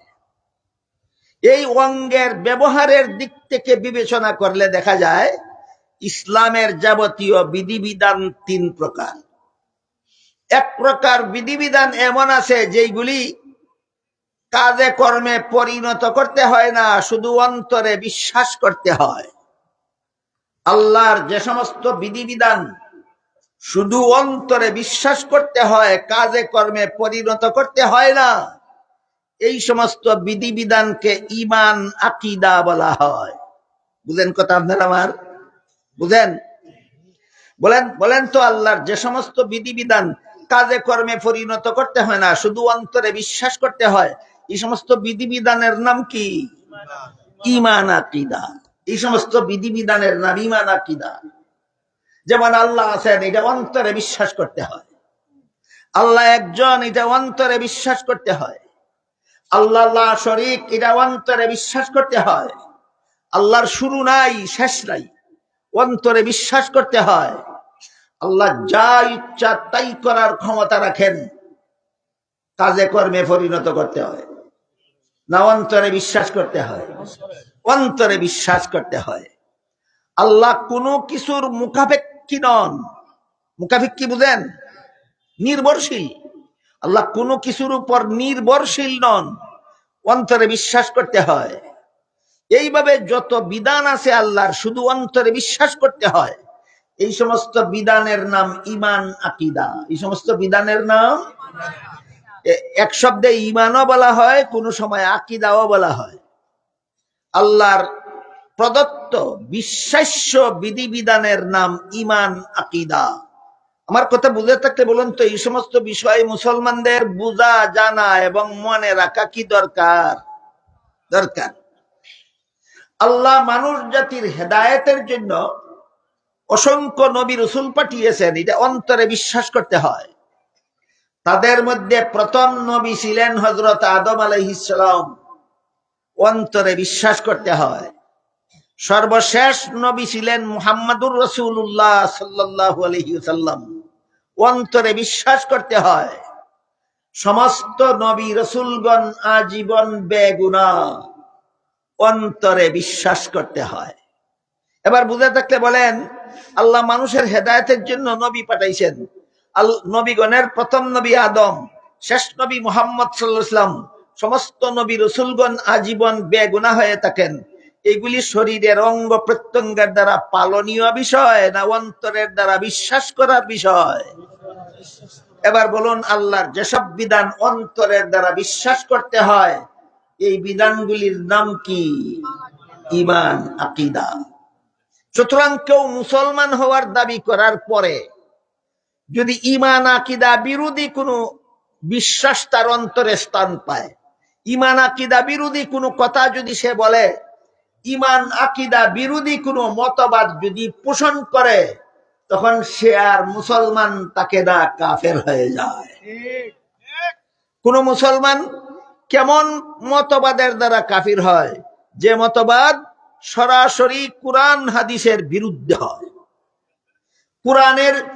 S1: এই অঙ্গের ব্যবহারের দিক থেকে বিবেচনা করলে দেখা যায় ইসলামের যাবতীয় বিধিবিধান তিন প্রকার। এক প্রকার বিধিবিধান এমন আছে যেগুলি কাজে কর্মে পরিণত করতে হয় না, শুধু অন্তরে বিশ্বাস করতে হয়। আল্লাহর যে সমস্ত বিধিবিধান শুধু অন্তরে বিশ্বাস করতে হয়, কাজে কর্মে পরিণত করতে হয় না, এই সমস্ত বিধিবিধানকে ঈমান আকীদা বলা হয়। বুঝেন কথা আপনারা আমার? বুঝেন? বলেন তো, আল্লাহর যে সমস্ত বিধিবিধান কাজে কর্মে পরিণত করতে হয় না, শুধু অন্তরে বিশ্বাস করতে হয়, এই সমস্ত বিধিবিধানের নাম কি? ঈমান আকীদা। এই সমস্ত বিধিবিধানের নাম ঈমান আকীদা। যেমন আল্লাহ আছেন, এটা অন্তরে বিশ্বাস করতে হয়। আল্লাহ একজন, এটা অন্তরে বিশ্বাস করতে হয়। আল্লাহ লা শরীক, এটা অন্তরে বিশ্বাস করতে হয়। আল্লাহর শুরু নাই, শেষ নাই, অন্তরে বিশ্বাস করতে হয়। আল্লাহ যা ইচ্ছা তাই করার ক্ষমতা রাখেন, কাজে কর্মে পরিণত করতে হয় না অন্তরে বিশ্বাস করতে হয়? অন্তরে বিশ্বাস করতে হয়। আল্লাহ কোনো কিছুর মুখাপেক্ষী নন। মুখাপেক্ষী বুঝেন? নির্ভরশীল। আল্লাহ কোনো কিছুর উপর নির্ভরশীল নন, অন্তরে বিশ্বাস করতে হয়। এইভাবে যত বিধান আছে আল্লাহর, শুধু অন্তরে বিশ্বাস করতে হয়। এই সমস্ত বিধানের নাম ঈমান আকীদা। এই সমস্ত বিধানের নাম এক শব্দে ঈমানও বলা হয়, কোন সময় আকীদাও বলা হয়। আল্লাহর প্রদত্ত বিশ্বাস্য বিধিবিধানের নাম ঈমান আকীদা। আমার কথা বুঝে থাকলে বলুন তো, এই সমস্ত বিষয় মুসলমানদের বুঝা জানা এবং মনে রাখা কি দরকার? দরকার। আল্লাহ মানুষ জাতির হেদায়েতের জন্য অসংখ্য নবী রাসূল পাঠিয়েছেন, এটা অন্তরে বিশ্বাস করতে হয়। তাদের মধ্যে প্রথম নবী ছিলেন হযরত আদম আলাইহিস সালাম, অন্তরে বিশ্বাস করতে হয়। সর্বশেষ নবী ছিলেন মুহাম্মদুর রাসূলুল্লাহ সাল্লাল্লাহু আলাইহি ওয়াসাল্লাম, অন্তরে বিশ্বাস করতে হয়। সমস্ত নবী রাসূলগণ আজীবন বেগুনাহ, অন্তরে বিশ্বাস করতে হয়। এবার বুঝে থাকলে বলেন, আল্লাহ মানুষের হেদায়েতের জন্য নবী পাঠাইছেন। নবীগণের প্রথম নবী আদম, শেষ নবী মুহাম্মদ সাল্লাল্লাহু আলাইহি ওয়াসাল্লাম, সমস্ত নবী রাসূলগণ আজীবন বেগুনাহ হয়ে থাকেন। এগুলি শরীরের অঙ্গ প্রত্যঙ্গের দ্বারা পালনীয় বিষয় না অন্তরের দ্বারা বিশ্বাস করার বিষয়? এবার বলুন, আল্লাহর যেসব বিধান অন্তরের দ্বারা বিশ্বাস করতে হয়, এই বিধানগুলির নাম কি? ঈমান আকীদা। সুতরাং কেউ মুসলমান হওয়ার দাবি করার পরে যদি ঈমান আকীদা বিরোধী কোনো বিশ্বাস তার অন্তরে স্থান পায়, ঈমান আকীদা বিরোধী কোনো কথা যদি সে বলে, ঈমান আকীদা বিরোধী কোনো মতবাদ যদি পোষণ করে, তখন সে আর মুসলমান থাকে না, কাফের হয়ে যায়। কোন মুসলমান কেমন মতবাদের দ্বারা কাফির হয়? যে মতবাদ সরাসরি কোরআন হাদিসের বিরুদ্ধে হয়।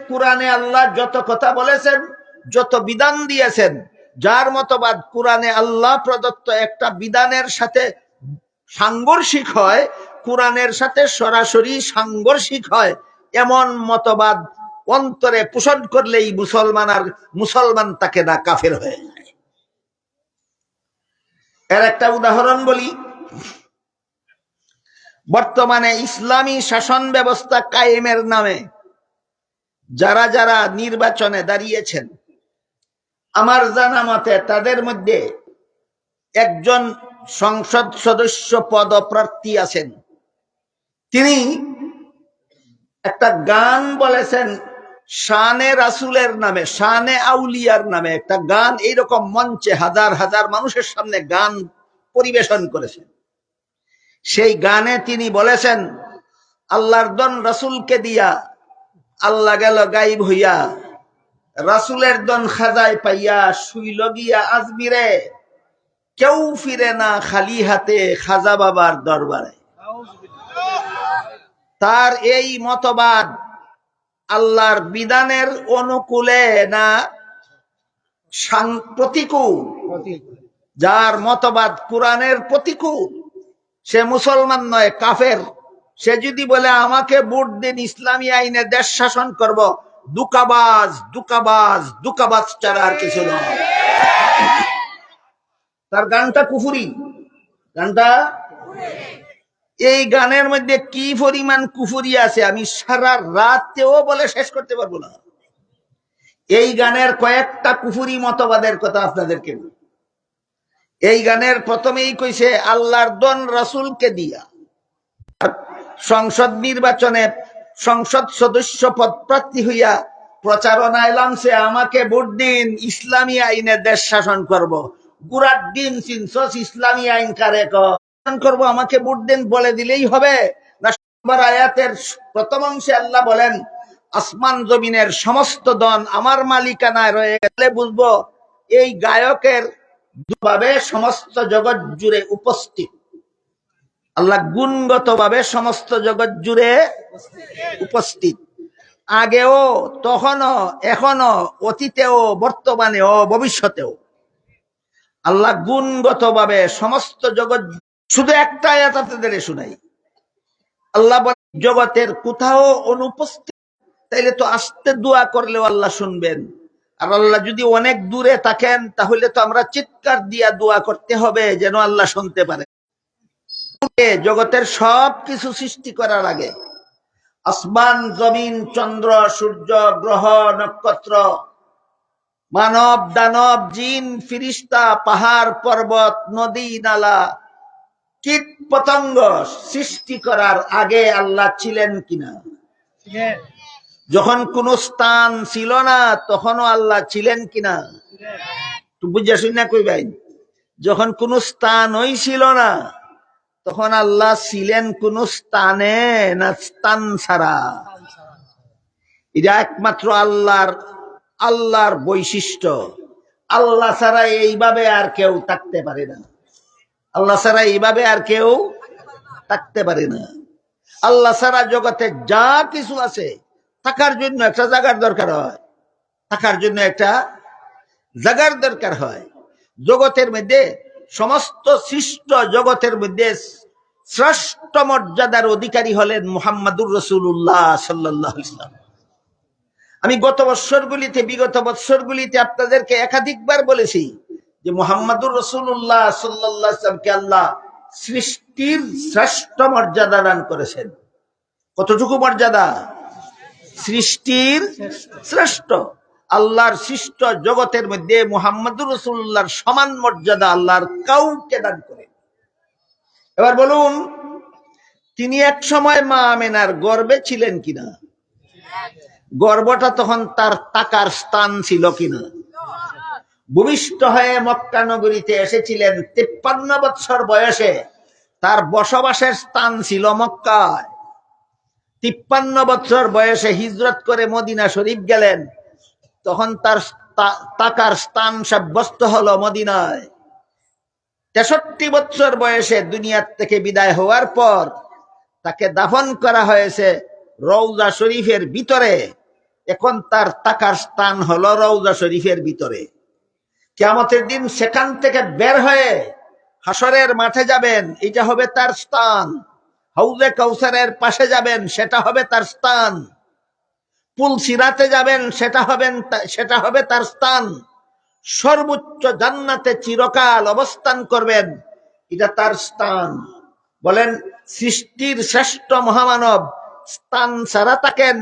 S1: কোরআনে আল্লাহ যত কথা বলেছেন, যত বিধান দিয়েছেন, যার মতবাদ কোরআনে আল্লাহ প্রদত্ত একটা বিধানের সাথে সাংঘর্ষিক হয়, কোরআনের সাথে সরাসরি সাংঘর্ষিক হয়, এমন মতবাদ অন্তরে পোষণ করলেই মুসলমান তাকে না, কাফের হয়ে যায়। এর একটা উদাহরণ বলি। বর্তমানে ইসলামী শাসন ব্যবস্থা কায়েমের নামে যারা যারা নির্বাচনে দাঁড়িয়েছেন, আমার জানা মতে তাদের মধ্যে একজন সংসদ সদস্য পদপ্রার্থী আছেন। তিনি একটা গান বলেছেন শানে রাসূলের নামে, শানে আউলিয়ার নামে একটা গান, এইরকম মঞ্চে হাজার হাজার মানুষের সামনে গান পরিবেশন করেছেন। সেই গানে তিনি বলেছেন, আল্লাহর দন রাসূলকে দিয়া আল্লাহ গেল গায়েব হইয়া, রাসুলের দন খাজায় পাইয়া শুইল গিয়া আজমিরে, কেউ ফিরে না খালি হাতে খাজা বাবার দরবারে। তার এই মতবাদ আল্লাহর বিধানের অনুকূলে না প্রতিকূল? যার মতবাদ কোরআনের প্রতিকূল সে মুসলমান নয়, কাফের। সে যদি বলে আমাকে ভোট দিন, ইসলামী আইনে দেশ শাসন করব, দুকাবাজ দুকাবাজ দুকাবাজ ছাড়া আর কিছু নয়। তার গানটা কুফুরি, গানটা। এই গানের মধ্যে কি পরিমাণ কুফুরি আছে আমি সারা রাতেও বলে শেষ করতে পারবো না। এই গানের কয়েকটা কুফুরি মতবাদের কথা আপনাদেরকে। এই গানের প্রথমেই কইছে আল্লাহর দন রাসূলকে দিয়া। সংসদ নির্বাচনে সংসদ সদস্য পদ প্রার্থী হইয়া প্রচারণায় নামছে, আমাকে ভোট দিন, ইসলামী আইনে দেশ শাসন করব। গুরার দিন চিনছস ইসলামী আইন কারে করব, আমাকে ভোট দিন বলে দিলেই হবে না? আয়াতের প্রথম অংশে আল্লাহ বলেন আসমান জমিনের সমস্ত দন আমার মালিকানায় রয়ে গেলে বুঝবো এই গায়কের ভাবে সমস্ত জগৎ জুড়ে উপস্থিত। আল্লাহ গুণগত ভাবে সমস্ত জগৎ জুড়ে উপস্থিত, আগেও, তখনও, এখনো, অতীতেও, বর্তমানেও, ভবিষ্যতেও। আল্লাহ গুণগত ভাবে সমস্ত জগৎ। শুধু একটা আয়াত আপনাদের শুনাই। আল্লাহ জগতের কোথাও অনুপস্থিত, তাইলে তো আস্তে দোয়া করলেও আল্লাহ শুনবেন। আর আল্লাহ যদি অনেক দূরে থাকেন তাহলে তো আমরা চিৎকার দিয়া দোয়া করতে হবে যেন আল্লাহ শুনতে পারে। জগতের সব কিছু সৃষ্টি করার আগে আসমান, জমিন, চন্দ্র, সূর্য, গ্রহ, নক্ষত্র, মানব, দানব, জিন, ফিরিস্তা, পাহাড়, পর্বত, নদী, নালা, কীট পতঙ্গ সৃষ্টি করার আগে আল্লাহ ছিলেন কিনা? যখন কোন স্থান ছিল না তখনও আল্লাহ ছিলেন কিনা? বুঝা শুনে কইবেন, যখন কোন স্থানই ছিল না তখন আল্লাহ ছিলেন কোন স্থানে না স্থান ছাড়া? এটা একমাত্র আল্লাহর বৈশিষ্ট্য। আল্লাহ ছাড়া এইভাবে আর কেউ থাকতে পারে না। আল্লাহ ছাড়া এইভাবে আর কেউ থাকতে পারে না। আল্লাহ ছাড়া জগতে যা কিছু আছে থাকার জন্য একটা জায়গার দরকার হয়, থাকার জন্য একটা জায়গার দরকার হয়। জগতের মধ্যে সমস্ত সৃষ্ট জগতের মধ্যে শ্রেষ্ঠ মর্যাদার অধিকারী হলেন মুহাম্মাদুর রাসূলুল্লাহ সাল্লাল্লাহু আলাইহি ওয়াসাল্লাম। আমি বিগত বৎসরগুলিতে আপনাদেরকে একাধিকবার বলেছি যে মুহাম্মাদুর রাসূলুল্লাহ সাল্লাল্লাহু আলাইহি ওয়াসাল্লামকে আল্লাহ সৃষ্টির শ্রেষ্ঠ মর্যাদা দান করেছেন। কতটুকু মর্যাদা? সৃষ্টির শ্রেষ্ঠ। আল্লাহর সৃষ্ট জগতের মধ্যে মুহাম্মাদুর রাসূলুল্লাহর সমান মর্যাদা আল্লাহর কাউকে দান করেন। এবার বলুন, তিনি এক সময় মা আমেনার গর্ভে ছিলেন কিনা? গর্ভটা তখন তার টাকার স্থান ছিল কিনা? ভূমিষ্ঠ হয়ে মক্কা নগরীতে এসেছিলেন 53 বছর বয়সে। তার বসবাসের স্থান ছিল মক্কায়। 53 বছর বয়সে হিজরত করে মদিনা শরীফ গেলেন, তখন তার টাকার স্থান সাব্যস্ত হলো মদিনায়। 63 বছর বয়সে দুনিয়ার থেকে বিদায় হওয়ার পর তাকে দাফন করা হয়েছে রওজা শরীফের ভিতরে। এখন তার টাকার স্থান হলো রওজা শরীফের ভিতরে। কিয়ামতের দিন সেখান থেকে বের হয়ে হাসরের মাঠে যাবেন, এটা হবে তার স্থান। হাউজে কাউসারের পাশে যাবেন, সেটা হবে তার স্থান। পুল সিরাতে যাবেন, সেটা হবে তার স্থান। সর্বোচ্চ জান্নাতে চিরকাল অবস্থান করবেন, এটা তার স্থান। বলেন, সৃষ্টির শ্রেষ্ঠ মহামানব স্থান ছাড়া থাকেন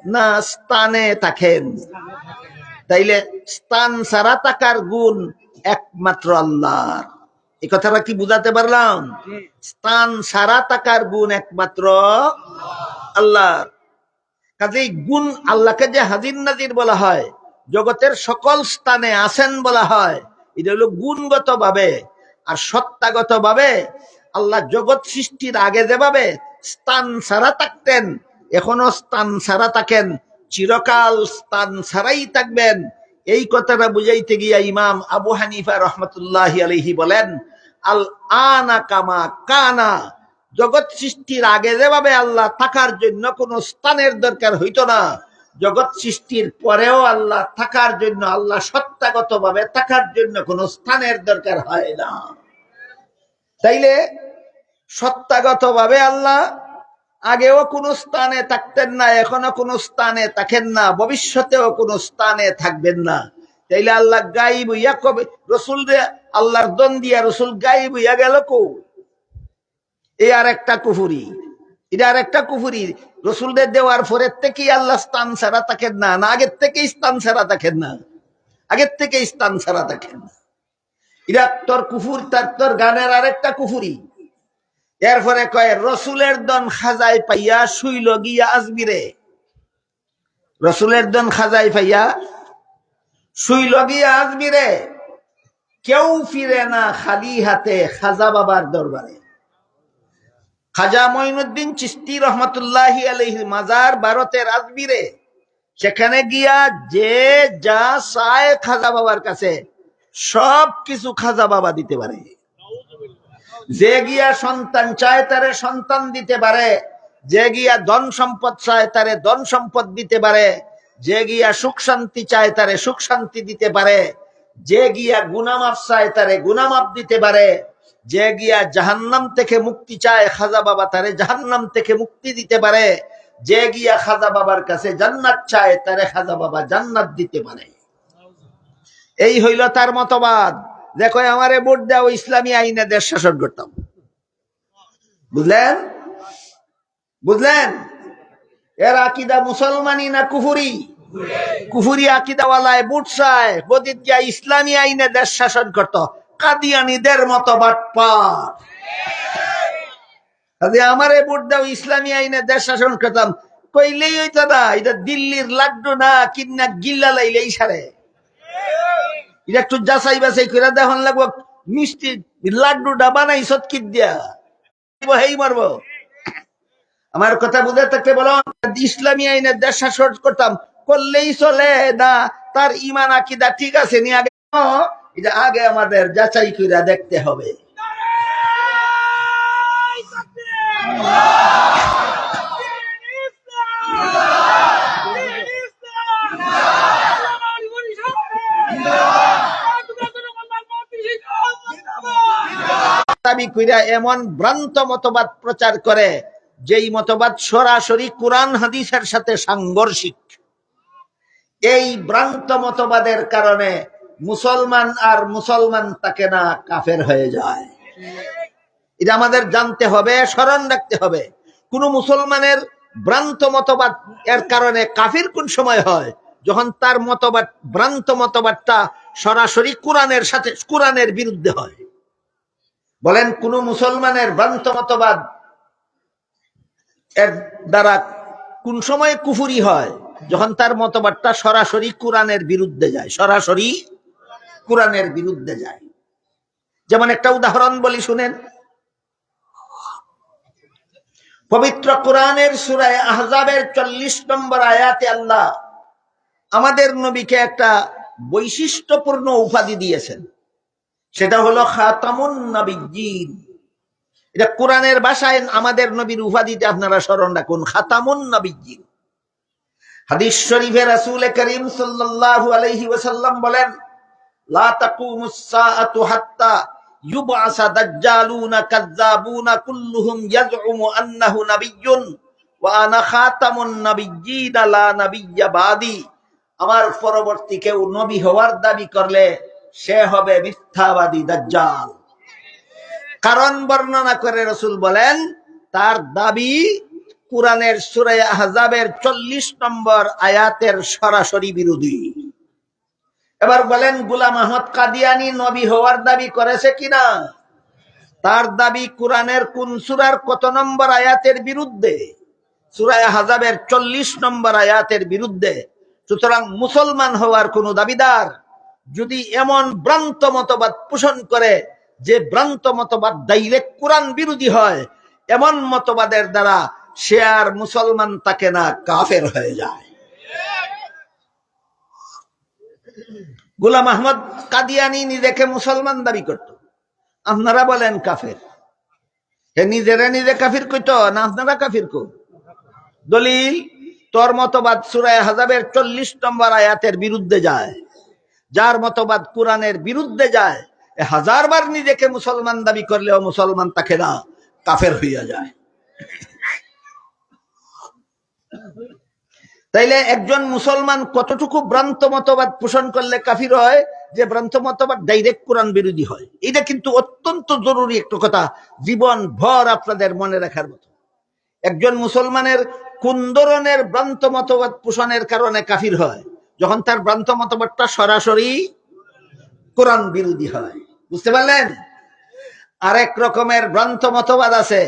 S1: না স্থানে থাকেন? তাইলে স্থান ছাড়া থাকার গুণ একমাত্র আল্লাহর। এই কথাটা কি বুঝাতে পারলাম? স্থান ছাড়া থাকার গুণ একমাত্র আল্লাহর। কাজেই গুণ, আল্লাহকে যে হাজির নাজির বলা হয়, জগতের সকল স্থানে আছেন বলা হয়, এটা হলো গুণগত ভাবে। আর সত্তাগত ভাবে আল্লাহ জগৎ সৃষ্টির আগে যেভাবে স্থান ছাড়া থাকতেন, এখনো স্থান ছাড়া থাকেন চিরকাল স্থান ছাড়াই থাকবেন। এই কথাটা বুঝাইতে গিয়া ইমাম আবু হানিফা রহমতুল্লাহি আলাইহি বলেন, আল আনা কামা কানা, জগৎ সৃষ্টির আগে যেভাবে আল্লাহ থাকার জন্য কোনো স্থানের দরকার হইতো না, জগৎ সৃষ্টির পরেও আল্লাহ থাকার জন্য, আল্লাহ সত্তাগত ভাবে থাকার জন্য কোনো স্থানের দরকার হয় না। তাইলে সত্তাগত ভাবে আল্লাহ আগেও কোন স্থানে থাকতেন না, এখনো কোন স্থানে থাকেন না, ভবিষ্যতেও কোন স্থানে থাকবেন না। তাইলে আল্লাহ গায়েব হইয়া কবে রসুল রে আল্লাহর দন দিয়া রসুল গায়েব হইয়া গেল কো? এই আর একটা কুফুরি, এটা আর একটা কুফুরি। রসুলদের দেওয়ার পরের থেকেই আল্লাহ স্থান ছাড়া থাকেন না, না আগের থেকেই স্থান ছাড়া থাকেন না? আগের থেকেই স্থান ছাড়া থাকেন। এটা তোর কুফুর, তার তোর গানের আর একটা কুফুরি। এরপরে কয় রসুলের দন খাজায় পাইয়া শুইল গিয়া আজমিরে। রসুলের দন খাজায় পাইয়া শুইল গিয়া আজমিরে, কেউ ফিরে না খালি হাতে খাজা বাবার দরবারে। খাজা মঈনুদ্দিন চিশতি রহমতুল্লাহি আলাইহির মাজার ভারতের আজমিরে। সেখানে গিয়া যে যা চায় খাজা বাবার কাছে সব কিছু খাজা বাবা দিতে পারে। যে গিয়া সন্তান চায় তারে সন্তান দিতে পারে, যে গিয়া ধন সম্পদ চায় তারে ধন সম্পদ দিতে পারে, যে গিয়া সুখ শান্তি চায় তারে সুখ শান্তি দিতে পারে, যে গিয়া গুনামাফ চায় তারে গুনামাফ দিতে পারে, যে গিয়া জাহান্নাম থেকে মুক্তি চায় খাজা বাবা তারে জাহান্নাম থেকে মুক্তি দিতে পারে, যে গিয়া খাজা বাবার কাছে জান্নাত চায় তারে খাজা বাবা জান্নাত দিতে পারে। এই হইল তার মতবাদ। দেখো আমারে ভোট দাও, ইসলামী আইনে দেশ শাসন করতাম। বুঝলেন? বুঝলেন? এর আকিদা মুসলমানি না কুফুরি? কুফুরি আকিদাওয়ালায় ভোট চায়, বদিত গিয়া ইসলামী আইনে দেশ শাসন করত। কাদিয়ানীদের মতো বাটপার। আমারে ভোট দাও, ইসলামী আইনে দেশ শাসন করতাম কইলেই হইতো না। এটা দিল্লির লাড্ডু না, কিনা গিল্লা লাইলেই সারে। এটা একটু যাচাই বাছাই করে দেখুন লাগবো, মিষ্টি লাড্ডুটা বানাইছ কি দিয়া হেই মারবো। আমার কথা বুঝে থাকতে বলো, ইসলামী আইনের দেশ শাসন করতাম করলেই চলে না? তার ইমান আকিদা ঠিক আছে নি আগে? এটা আগে আমাদের যাচাই করে দেখতে হবে। দাবি কইরা এমন ভ্রান্ত মতবাদ প্রচার করে যেই মতবাদ সরাসরি কোরআন হাদিসের সাথে সাংঘর্ষিক। এই ভ্রান্ত মতবাদের কারণে মুসলমান আর মুসলমান থাকে না, কাফের হয়ে যায়। এটা আমাদের জানতে হবে, স্মরণ রাখতে হবে। কোন মুসলমানের ভ্রান্ত মতবাদ এর কারণে কাফির কোন সময় হয়? যখন তার মতবাদ, ভ্রান্ত মতবাদটা সরাসরি কোরআনের সাথে, কোরআনের বিরুদ্ধে হয়। বলেন কোন মুসলমানের ভ্রান্ত মতবাদ এর দ্বারা কোন সময় কুফরি হয়? যখন তার মতবাদটা সরাসরি কোরআনের বিরুদ্ধে যায়, সরাসরি কোরআনের বিরুদ্ধে যায়। যেমন একটা উদাহরণ বলি শুনেন। পবিত্র কোরআনের সূরা আহজাবের 40 নম্বর আয়াতে আল্লাহ আমাদের নবীকে একটা বৈশিষ্ট্যপূর্ণ উপাধি দিয়েছেন, সেটা হলো খাতামুন নবিয়্যিন। এটা কোরআনের ভাষায় আমাদের নবীর উপাধিতে আপনারা স্মরণ রাখুন, খাতামুন নবিয়্যিন। হাদিস শরীফে রাসূল করিম সাল্লাল্লাহু আলাইহি ওয়াসাল্লাম বলেন, লা তাকুমুস সাআতু হাত্তা ইউবআসা দাজ্জালুনা কাযযাবুনা কুল্লুহুম ইয়াজউমু আন্নাহু নাবিয়্যুন ওয়া আনা খাতামুন নবিয়্যিন লা নাবিয়্যা বাদি। আমার পরবর্তী কেউ নবী হওয়ার দাবি করলে সে হবে মিথ্যাবাদী দাজ্জাল। কারণ বর্ণনা করে রাসূল বলেন তার দাবি কোরআনের সূরা আহজাবের 40 নম্বর আয়াতের সরাসরি বিরোধী। এবার বলেন গোলাম আহমদ কাদিয়ানী নবী হওয়ার দাবি করেছে কিনা? তার দাবি কোরআনের কোন সূরার কত নম্বর আয়াতের বিরুদ্ধে? সূরা আহজাবের 40 নম্বর আয়াতের বিরুদ্ধে। সুতরাং মুসলমান হওয়ার কোন দাবিদার যদি এমন ভ্রান্ত মতবাদ পোষণ করে যে ভ্রান্ত মতবাদ ডাইরেক্ট কোরআন বিরোধী হয়, এমন মতবাদের দ্বারা সে আর মুসলমান থাকে না, কাফের হয়ে যায়। গোলাম আহমদ কাদিয়ানি নিজেকে মুসলমান দাবি করত, আপনারা বলেন কাফের। হে নিজেরা নিজে কাফির কইত না আপনারা কাফির কো? দলিল, তোর মতবাদ সূরা আহজাবের 40 নম্বর আয়াতের বিরুদ্ধে যায়। যার মতবাদ কোরআনের বিরুদ্ধে যায়, 1000 বার নিজেকে মুসলমান দাবি করলেও মুসলমান তাকে না, কাফের হইয়া যায়। তাইলে একজন মুসলমান কতটুকু ভ্রান্ত মতবাদ পোষণ করলে কাফির হয়, যে ভ্রান্ত মতবাদ ডাইরেক্ট কোরআন বিরোধী হয়। এটা কিন্তু অত্যন্ত জরুরি একটা কথা, জীবন ভর আপনাদের মনে রাখার মতো। একজন মুসলমানের কোন ধরনের ভ্রান্ত মতবাদ পোষণের কারণে কাফির হয়? যখন তার ভ্রান্ত মতবাদটা সরাসরি কোরআন বিরোধী হয়। বুঝতে পারলেন? আরেক রকমের ভ্রান্ত মতবাদ আছে,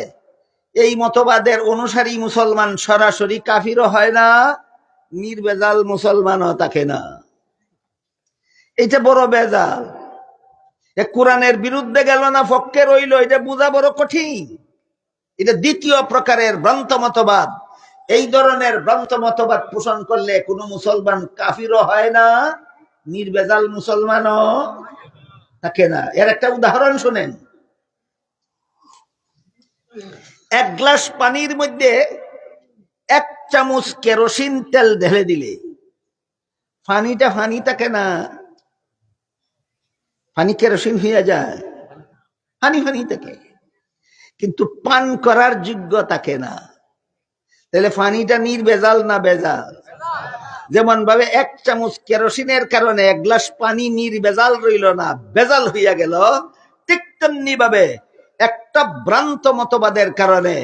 S1: এই মতবাদের অনুসারী মুসলমান সরাসরি কাফিরও হয় না, নির্বেজাল মুসলমানও থাকে না। এটা বড় বেজাল। কোরআনের বিরুদ্ধে গেল না পক্ষে রইল, এটা বোঝা বড় কঠিন। এটা দ্বিতীয় প্রকারের ভ্রান্ত মতবাদ। এই ধরনের ভ্রান্ত মতবাদ পোষণ করলে কোন মুসলমান কাফিরও হয় না, নির্বেজাল মুসলমানও থাকে না। এর একটা উদাহরণ শুনেন। এক গ্লাস পানির মধ্যে 1 চামচ কেরোসিন তেল ঢেলে দিলে পানিটা পানি থাকে না, পানি কেরোসিন হইয়া যায়, পানি পানি থাকে, কিন্তু পান করার যোগ্য থাকে না। তাহলে পানিটা নির্বেজাল না বেজাল? যেমন ভাবে 1 চামচ কেরোসিনের কারণে 1 গ্লাস পানি নির্বেজাল রইল না, বেজাল হইয়া গেল, ঠিক তেমনি ভাবে একটা ভ্রান্ত মতবাদের কারণে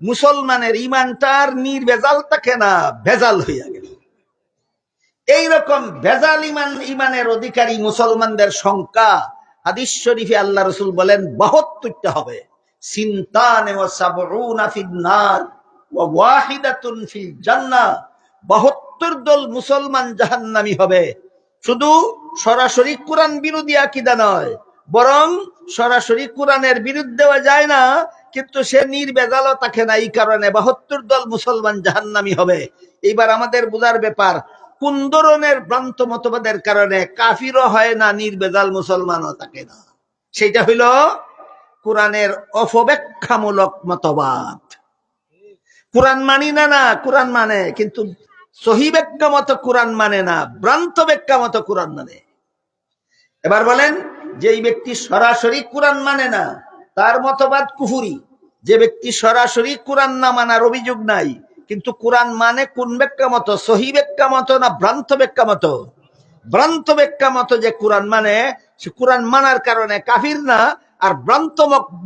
S1: মুসলমানের ইমানটার নির্বেজাল থাকে না, ভেজাল হইয়া গেল। এইরকম ভেজাল ইমানের অধিকারী মুসলমানদের সংখ্যা হাদিস শরীফে আল্লাহ রাসূল বলেন 72টা হবে। সিনতানে ওয়া সাবউনা ফিন নার ওয়া ওয়াহিদাতুন ফিল জান্নাহ। 72 দল মুসলমান জাহান্নামী হবে। শুধু সরাসরি কোরআন বিরোধী আকীদা নয়, বরং সরাসরি কোরআনের বিরুদ্ধেও যায় না, কিন্তু সে নির্বেজালও থাকে না। এই কারণে 72 দল মুসলমান জাহান্নামী হবে। এইবার আমাদের বোঝার ব্যাপার, কোন ধরনের ভ্রান্ত মতবাদের কারণে কাফিরও হয় না, নির্বেজাল মুসলমানও থাকে না। সেটা হইল কোরআনের অপব্যাখ্যামূলক মতবাদ। কোরআন মানি না, না কোরআন মানে, কিন্তু সহি ব্যাখ্যা মতো কোরআন মানে না, ভ্রান্ত ব্যাখ্যা মতো কোরআন মানে। এবার বলেন, যেই ব্যক্তি সরাসরি কোরআন মানে না তার মতবাদ কুফরি। যে ব্যক্তি সরাসরি কোরআন না মানার অভিযোগ নাই, কিন্তু কোরআন মানে কোন ব্যাখ্যা মতো, সহি ব্যাখ্যা মতো না ভ্রান্ত ব্যাখ্যা মতো? ভ্রান্ত ব্যাখ্যা মতো যে কোরআন মানে, সে কোরআন মানার কারণে কাফির না, আর ভ্রান্ত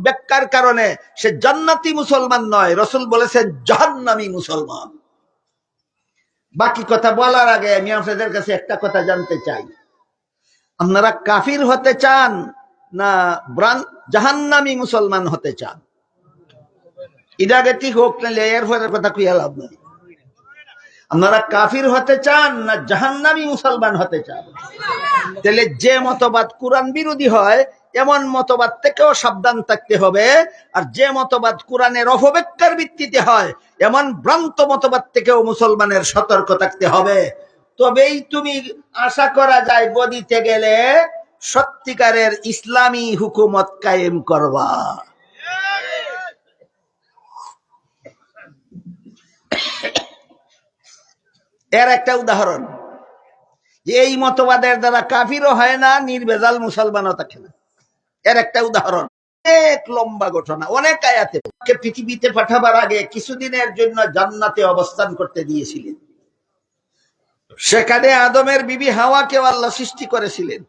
S1: ব্যাখ্যার কারণে সে জান্নাতি মুসলমান নয়, রাসূল বলেছেন জাহান্নামী মুসলমান। বাকি কথা বলার আগে আমি আপনাদের কাছে একটা কথা জানতে চাই, আপনারা কাফির হতে চান না জাহান্নামী মুসলমান হতে চান? এটা আগে ঠিক হোক, নাহলে এর পরের কথা কইয়া লাভ নাই। আপনারা কাফির হতে চান না জাহান্নামী মুসলমান হতে চান? তাহলে যে মতবাদ কোরআন বিরোধী হয় এমন মতবাদ থেকেও সাবধান থাকতে হবে, আর যে মতবাদ কোরআনের অপব্যাখ্যার ভিত্তিতে হয় এমন ভ্রান্ত মতবাদ থেকেও মুসলমানের সতর্ক থাকতে হবে। তবেই তুমি আশা করা যায় গদিতে গেলে সত্যিকারের ইসলামী হুকুমত কায়েম করবা। এর একটা উদাহরণ, যে এই মতবাদের দ্বারা কাফিরও হয় না, নির্বেজাল মুসলমানও থাকে না। এর একটা উদাহরণ, অনেক লম্বা ঘটনা, অনেক আয়াতে। পৃথিবীতে পাঠাবার আগে কিছুদিনের জন্য জান্নাতে অবস্থান করতে দিয়েছিলেন। সেখানে আদমের বিবি হাওয়াকে আল্লাহ সৃষ্টি করেছিলেন,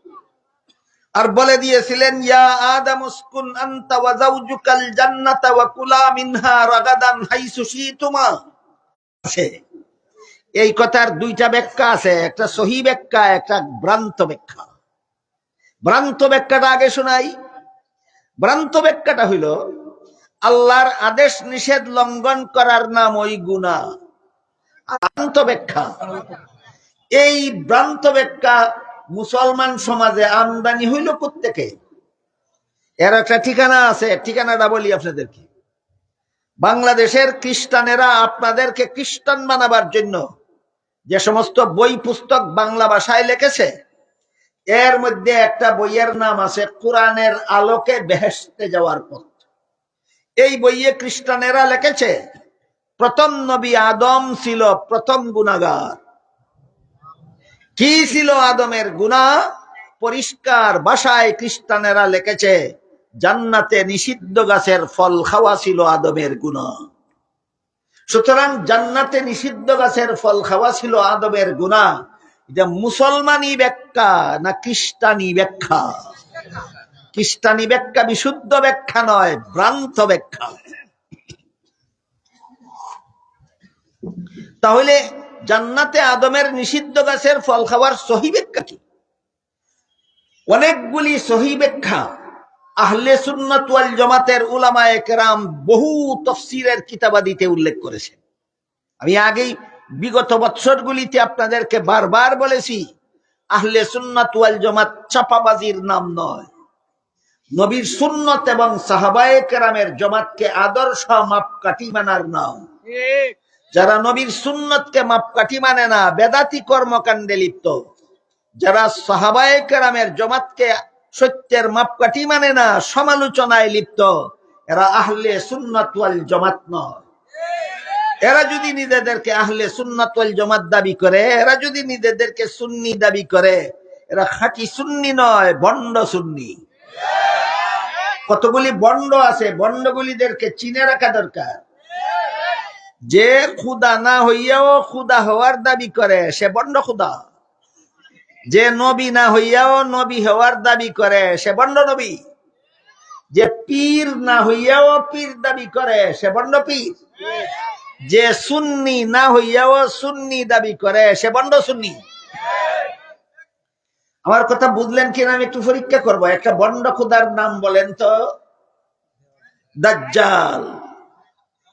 S1: আর বলে দিয়েছিলেন, ইয়া আদম উসকুন আনতা ওয়া যাওজুকাল জান্নাতা ওয়া কুলা মিনহা রাগাদান হাইসু শিতুমা। এই কথার 2টা ব্যাখ্যা আছে, একটা সহি ব্যাখ্যা, একটা ভ্রান্ত ব্যাখ্যা। ভ্রান্ত ব্যাখ্যাটা আগে শোনাই। ভ্রান্ত ব্যাখ্যাটা হইল, আল্লাহর আদেশ নিষেধ লঙ্ঘন করার নাম ওই গুনাহ। ভ্রান্ত ব্যাখ্যা, এই ভ্রান্ত ব্যাখ্যা মুসলমান সমাজে আমদানি হইল কোত্থেকে? এর একটা ঠিকানা আছে, ঠিকানাটা বলি আপনাদেরকে। বাংলাদেশের খ্রিস্টানেরা আপনাদেরকে খ্রিস্টান বানাবার জন্য যে সমস্ত বই পুস্তক বাংলা ভাষায় লিখেছে, এর মধ্যে একটা বইয়ের নাম আছে কোরআনের আলোকে বেহেশতে যাওয়ার পথ। এই বইয়ে খ্রিস্টানেরা লিখেছে প্রথম নবী আদম ছিল প্রথম গুনাহগার। কি ছিল আদমের গুনাহ? পরিষ্কার ভাষায় খ্রিস্টানেরা লিখেছে জান্নাতে নিষিদ্ধ গাছের ফল খাওয়া ছিল আদমের গুনাহ। সুতরাং জান্নাতে নিষিদ্ধ গাছের ফল খাওয়া ছিল আদমের গুনাহ। এটা মুসলমানি ব্যাখ্যা না খ্রিস্টানি ব্যাখ্যা? খ্রিস্টানি ব্যাখ্যা বিশুদ্ধ ব্যাখ্যা নয়, ভ্রান্ত ব্যাখ্যা। তাহলে জান্নাতে আদমের নিষিদ্ধ গাছের ফল খাওয়ার সহি ব্যাখ্যা কি? অনেকগুলি সহি ব্যাখ্যা আহলে সুন্নাত ওয়াল জামাতের উলামায়ে কেরাম বহু তাফসীরের কিতাবাদিতে উল্লেখ করেছেন। আমি আগেই বিগত বৎসরগুলিতে আপনাদেরকে বারবার বলেছি, আহলে সুন্নাত ওয়াল জামাত চাপাবাজির নাম নয়। নবীর সুন্নত এবং সাহাবায়ে কেরামের জামাতকে আদর্শ মাপকাঠি মানার নাম। যারা নবীর সুন্নতকে মাপকাঠি মানে না, বেদাতি কর্মকাণ্ডে লিপ্ত। যারা সাহাবায়ে কেরামের জামাতকে সত্যের মাপকাঠি মানে না, সমালোচনায় লিপ্ত, এরা আহলে সুন্নাত ওয়াল জামাত নয়। এরা যদি নিজেদেরকে আহলে সুন্নাত ওয়াল জামাত দাবি করে, এরা যদি নিজেদেরকে সুন্নি দাবি করে, এরা খাঁটি সুন্নি নয়, ভণ্ড সুন্নি। কতগুলি ভণ্ড আছে, ভণ্ডগুলিদেরকে চিনে রাখা দরকার। যে খুদা না হইয়াও খুদা হওয়ার দাবি করে সে ভণ্ড খুদা। যে নবী না হইয়াও নবী হওয়ার দাবি করে সে ভণ্ড নবী। যে পীর না হইয়াও পীর দাবি করে সে ভণ্ড পীর। যে সুন্নি না হইয়াও সুন্নি দাবি করে সে ভণ্ড সুন্নি। আমার কথা বুঝলেন কিনা আমি একটু পরীক্ষা করব। একটা ভণ্ড খুদার নাম বলেন তো? দাজ্জাল।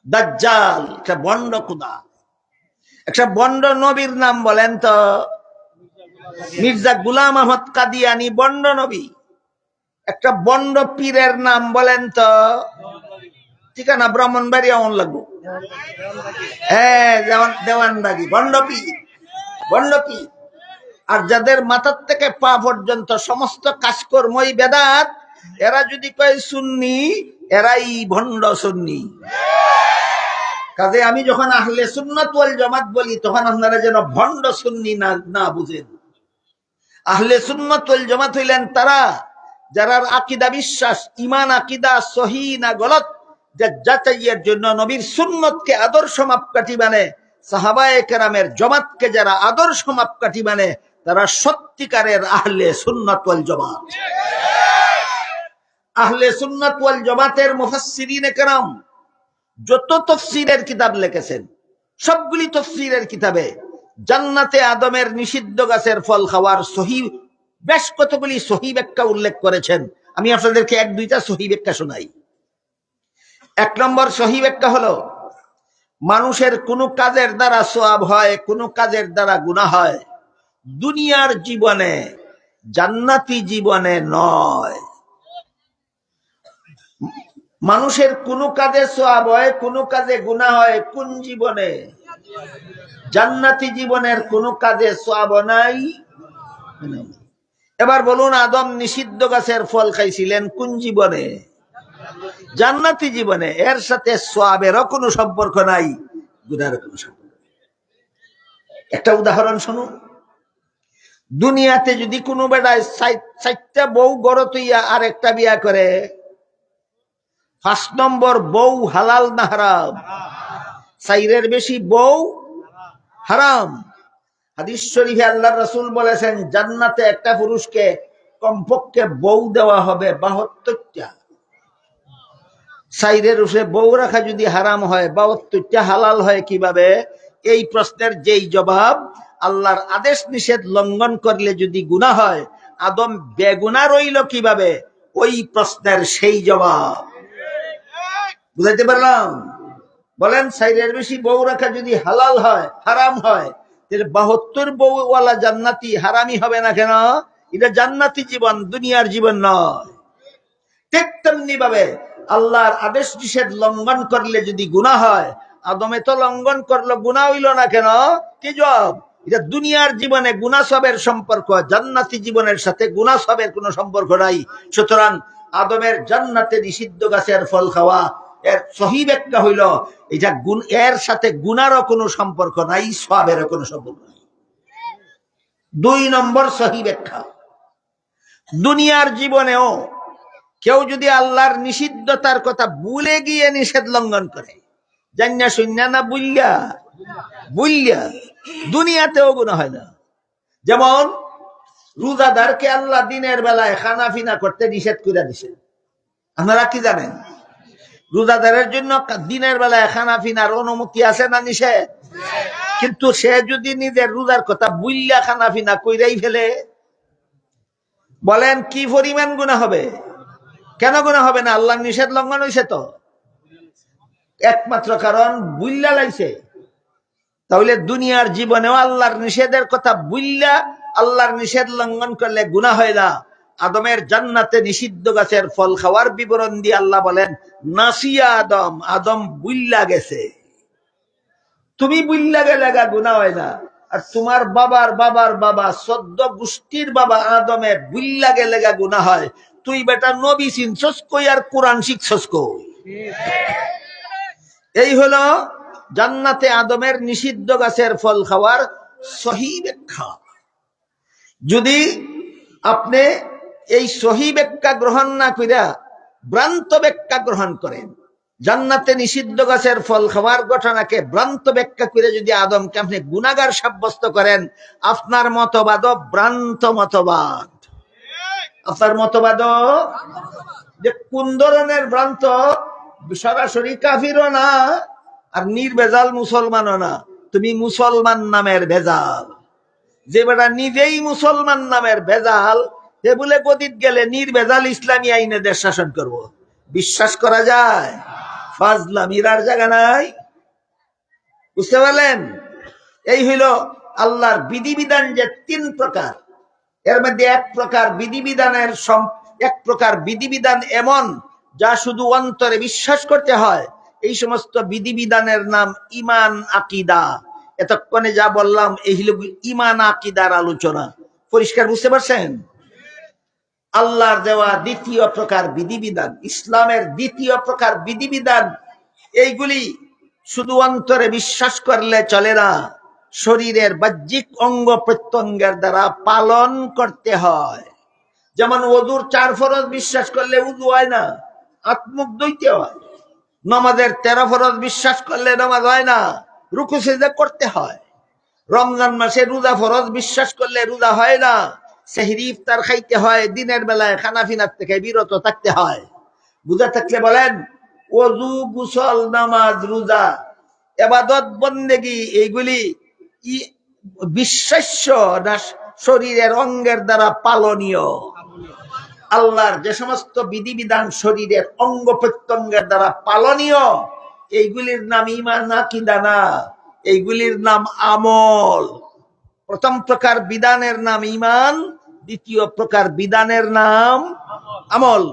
S1: দাজ্জাল একটা ভণ্ড খুদা। একটা ভণ্ড নবীর নাম বলেন তো? মির্জা গুলাম আহমদ কাদিয়ানি ভণ্ড নবী। একটা ভণ্ড পীরের নাম বলেন তো? ঠিকানা ব্রাহ্মণবাড়িয়া অন লাগবো। হ্যাঁ, যেমন দেওয়ানবাগি ভণ্ড পীর, ভণ্ড পীর। আর যাদের মাথার থেকে পা পর্যন্ত সমস্ত কাজকর্মই বেদাত, এরা যদি কয় সুন্নি, এরাই ভণ্ড সুন্নি। কাজে আমি যখন আহলে সুন্নাত ওয়াল জামাত বলি তখন আপনারা যেন ভণ্ড সুন্নি না বুঝেন। আহলে সুন্নাত ওয়াল জামাত হইলেন তারা যারা আকীদা বিশ্বাস, ঈমান আকীদা সহি না গলত যাচাইয়ের জন্য নবীর সুন্নতকে আদর্শ মাপকাঠি মানে, সাহাবায়ে কেরামের জামাতকে যারা আদর্শ মাপকাঠি মানে, তারা সত্যিকারের আহলে সুন্নাত ওয়াল জামাত। আহলে সুন্নাত ওয়াল জামাতের মুফাসসিরিনে কেরাম যত তাফসীরের কিতাব লিখেছেন, সবগুলি তাফসীরের কিতাবে জান্নাতে আদমের নিষিদ্ধ গাছের ফল খাওয়ার সহি বেশ কতগুলি সহি ব্যাখ্যা উল্লেখ করেছেন। আমি আপনাদেরকে এক দুইটা সহি ব্যাখ্যা শোনাই। এক নম্বর সহি ব্যাখ্যা হলো, মানুষের কোন কাজের দ্বারা সওয়াব হয়, কোন কাজের দ্বারা গুনাহ হয়, দুনিয়ার জীবনে, জান্নাতি জীবনে নয়। মানুষের কোন কাজে সওয়াব হয়, কোন কাজে গুনাহ হয়, কোন জীবনে? জান্নাতি জীবনের কোন কাজে সওয়াব নাই। এবার বলুন, আদম নিষিদ্ধ গাছের ফল খাইছিলেন কোন জীবনে? জান্নাতি জীবনে। এর সাথে সওয়াবেরও কোনো সম্পর্ক নাই, গুনাহের কোনো সম্পর্ক। একটা উদাহরণ শুনুন। দুনিয়াতে যদি কোনো বেটায় 4টা বউ গড় তৈয়া আর একটা বিয়া করে, 5 নম্বর বউ হালাল না হারাম? 4-এর বেশি বউ হারাম। হাদিস শরীফে আল্লাহর রাসূল বলেছেন, জান্নাতে একটা পুরুষকে কমপক্ষে বউ দেওয়া হবে 72টা। 4-এর উপরে বউ রাখা যদি হারাম হয়, 72টা হালাল হয় কিভাবে? এই প্রশ্নের যেই জবাব, আল্লাহর আদেশ নিষেধ লঙ্ঘন করলে যদি গুনাহ হয়, আদম বেগুনাহ রইল কিভাবে? ওই প্রশ্নের সেই জবাব। বুঝাইতে পারলাম? বলেন, 4-এর বেশি বউ রাখা যদি হালাল হয়, হারাম হয়, তাহলে 72 বউওয়ালা জান্নাতি হারামি হবে না কেন? এটা জান্নাতি জীবন, দুনিয়ার জীবন নয়। ঠিক তেমনি ভাবে আল্লাহর আদেশ নিষেধ লঙ্ঘন করলে যদি গুনাহ হয়, আদমে তো লঙ্ঘন করলো, গুনাহ হইল না কেন? কি জবাব? এটা দুনিয়ার জীবনে গুনাসবের সম্পর্ক, জান্নাতি জীবনের সাথে গুনাসবের কোনো সম্পর্ক নাই। সুতরাং আদমের জান্নাতে নিষিদ্ধ গাছের ফল খাওয়া এর সহি ব্যাখ্যা হইল এটা এর সাথে গুনারও কোনো সম্পর্ক নাই, সওয়াবেরও কোনো সম্পর্ক নাই। 2 নম্বর সহি ব্যাখ্যা, দুনিয়ার জীবনেও কেউ যদি আল্লাহর নিষিদ্ধতার কথা ভুলে গিয়ে নিষেধ লঙ্ঘন করে, জান্না শুননা না বুইল্লা দুনিয়াতেও গুনাহ হয় না। যেমন রোজাদারকে আল্লাহ দিনের বেলায় খানা ফিনা করতে নিষেধ করে দিছেন। আপনারা কি জানেন রোজাদারের জন্য দিনের বেলায় খানা ফিনার অনুমতি আছে না নিষেধ? কিন্তু সে যদি নিজের রোজার কথা বুইল্লা খানা ফিনা কইরাই ফেলে, বলেন কি পরিমাণ গুনাহ হবে? কেন গুনাহ হবে না? আল্লাহর নিষেধ লঙ্ঘন হয়েছে তো, একমাত্র কারণ বুইল্লা লাইছে। তাহলে দুনিয়ার জীবনেও আল্লাহর নিষেধের কথা বুইল্লা আল্লাহর নিষেধ লঙ্ঘন করলে গুনাহ হয় না। আদমের জান্নাতে নিষিদ্ধ গাছের ফল খাওয়ার বিবরণ দিয়ে আল্লাহ বলেন নাসিয়া আদম, আদম বুইল্লা গেছে। তুমি বুইল্লা গেলে গুনাহ হয় না, আর তোমার বাবার বাবার বাবা 14 গোষ্ঠীর বাবা আদমের বুইল্লা গেলে গুনাহ হয়। তুই বেটা নবী চিনছস কই আর কোরআন শিখছস কই? এই হলো জান্নাতে আদমের নিষিদ্ধ গাছের ফল খাওয়ার সহি ব্যাখ্যা। যদি আপনি এই সহি ব্যাখ্যা গ্রহণ না কইরা ভ্রান্ত ব্যাখ্যা গ্রহণ করেন, জান্নাতে নিষিদ্ধ গাছের ফল খাওয়ার ঘটনাকে ভ্রান্ত ব্যাখ্যা করে যদি আদমকে আপনি গুনাহগার সাব্যস্ত করেন, আপনার মতবাদও ভ্রান্ত মতবাদ। আপনার মতবাদও যে কোন ধরনের ভ্রান্ত, সরাসরি কাফিরও না আর নির্ভেজাল মুসলমানও না, তুমি মুসলমান নামের ভেজাল। যে বেটা নিজেই মুসলমান নামের ভেজাল, এ বলে গদিত গেলে নির্ভেজাল ইসলামী আইনে দেশ শাসন করব, বিশ্বাস করা যায়? ফাজলামির আর জায়গা নাই। বুঝতে পারলেন? এই হইল আল্লাহর বিধিবিধান যে 3 প্রকার, এর মধ্যে এক প্রকার বিধিবিধান এমন যা শুধু অন্তরে বিশ্বাস করতে হয়। এই সমস্ত বিধিবিধানের নাম ঈমান আকীদা। এতক্ষণে যা বললাম এই হলো ঈমান আকীদার আলোচনা। পরিষ্কার বুঝতে পারছেন? আল্লাহর দেওয়া দ্বিতীয় প্রকার বিধিবিধান, ইসলামের দ্বিতীয় প্রকার বিধিবিধান, এইগুলি শুধু অন্তরে বিশ্বাস করলে চলে না, শরীরের বাহ্যিক অঙ্গ প্রত্যঙ্গের দ্বারা পালন করতে হয়। যেমন ওযুর 4 ফরজ বিশ্বাস করলে উযু হয় না, আত্মুখ ধুইতে হয়। নামাজের 13 ফরজ বিশ্বাস করলে নামাজ হয় না, রুকু সিজদা করতে হয়। রমজান মাসে রোজা ফরজ বিশ্বাস করলে রোজা হয় না, সেহরি ইফতার খাইতে হয়, দিনের বেলায় খানা ফিনার থেকে বিরত থাকতে হয়। বুঝা থাকলে বলেন, ওযু, গোসল, নামাজ, রোজা, ইবাদত, বন্দেগী এইগুলি বিশ্বাস্য না শরীরের অঙ্গের দ্বারা পালনীয়? আল্লাহর যে সমস্ত বিধিবিধান শরীরের অঙ্গ প্রত্যঙ্গের দ্বারা পালনীয়, এইগুলির নাম ঈমান আকীদা না, এইগুলির নাম আমল। প্রথম প্রকার বিধানের নাম ঈমান, দ্বিতীয় প্রকার বিধানের নাম আমল।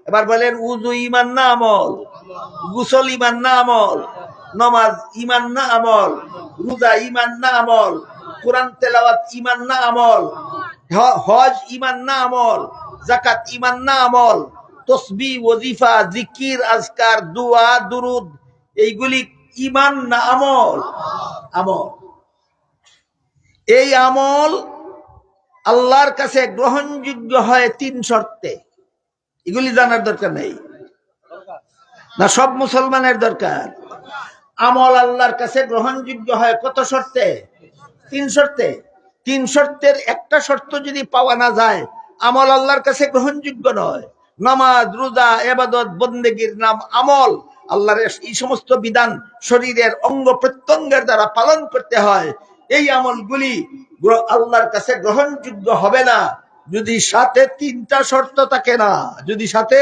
S1: এবার বলেন, উযু ঈমান না আমল? গোসল ঈমান না আমল? নামাজ ঈমান না আমল? রোজা ঈমান না আমল? কোরআন তেলাওয়াত ঈমান না আমল? হজ ঈমান না আমল? যাকাত ঈমান না আমল? তাসবিহ, ওয়াজিফা, জিকির, আজকার, দোয়া, দুরুদ এইগুলি ঈমান না আমল? আমল। এই আমল আল্লাহর কাছে গ্রহণযোগ্য হয় 3 শর্তে। এগুলি জানার দরকার নেই না? সব মুসলমানের দরকার। আমল আল্লাহর কাছে গ্রহণযোগ্য হয় কত শর্তে? 3 শর্তে। 3 শর্তের একটা শর্ত যদি পাওয়া না যায়, আমল আল্লাহর কাছে গ্রহণযোগ্য নয়। নামাজ, রোজা, ইবাদত, বন্দেগীর নাম আমল। আল্লাহর এই সমস্ত বিধান শরীরের অঙ্গ প্রত্যঙ্গের দ্বারা পালন করতে হয়। এই আমলগুলি আল্লাহর কাছে গ্রহণযোগ্য হবে না যদি সাথে 3টা শর্ত থাকে না। যদি সাথে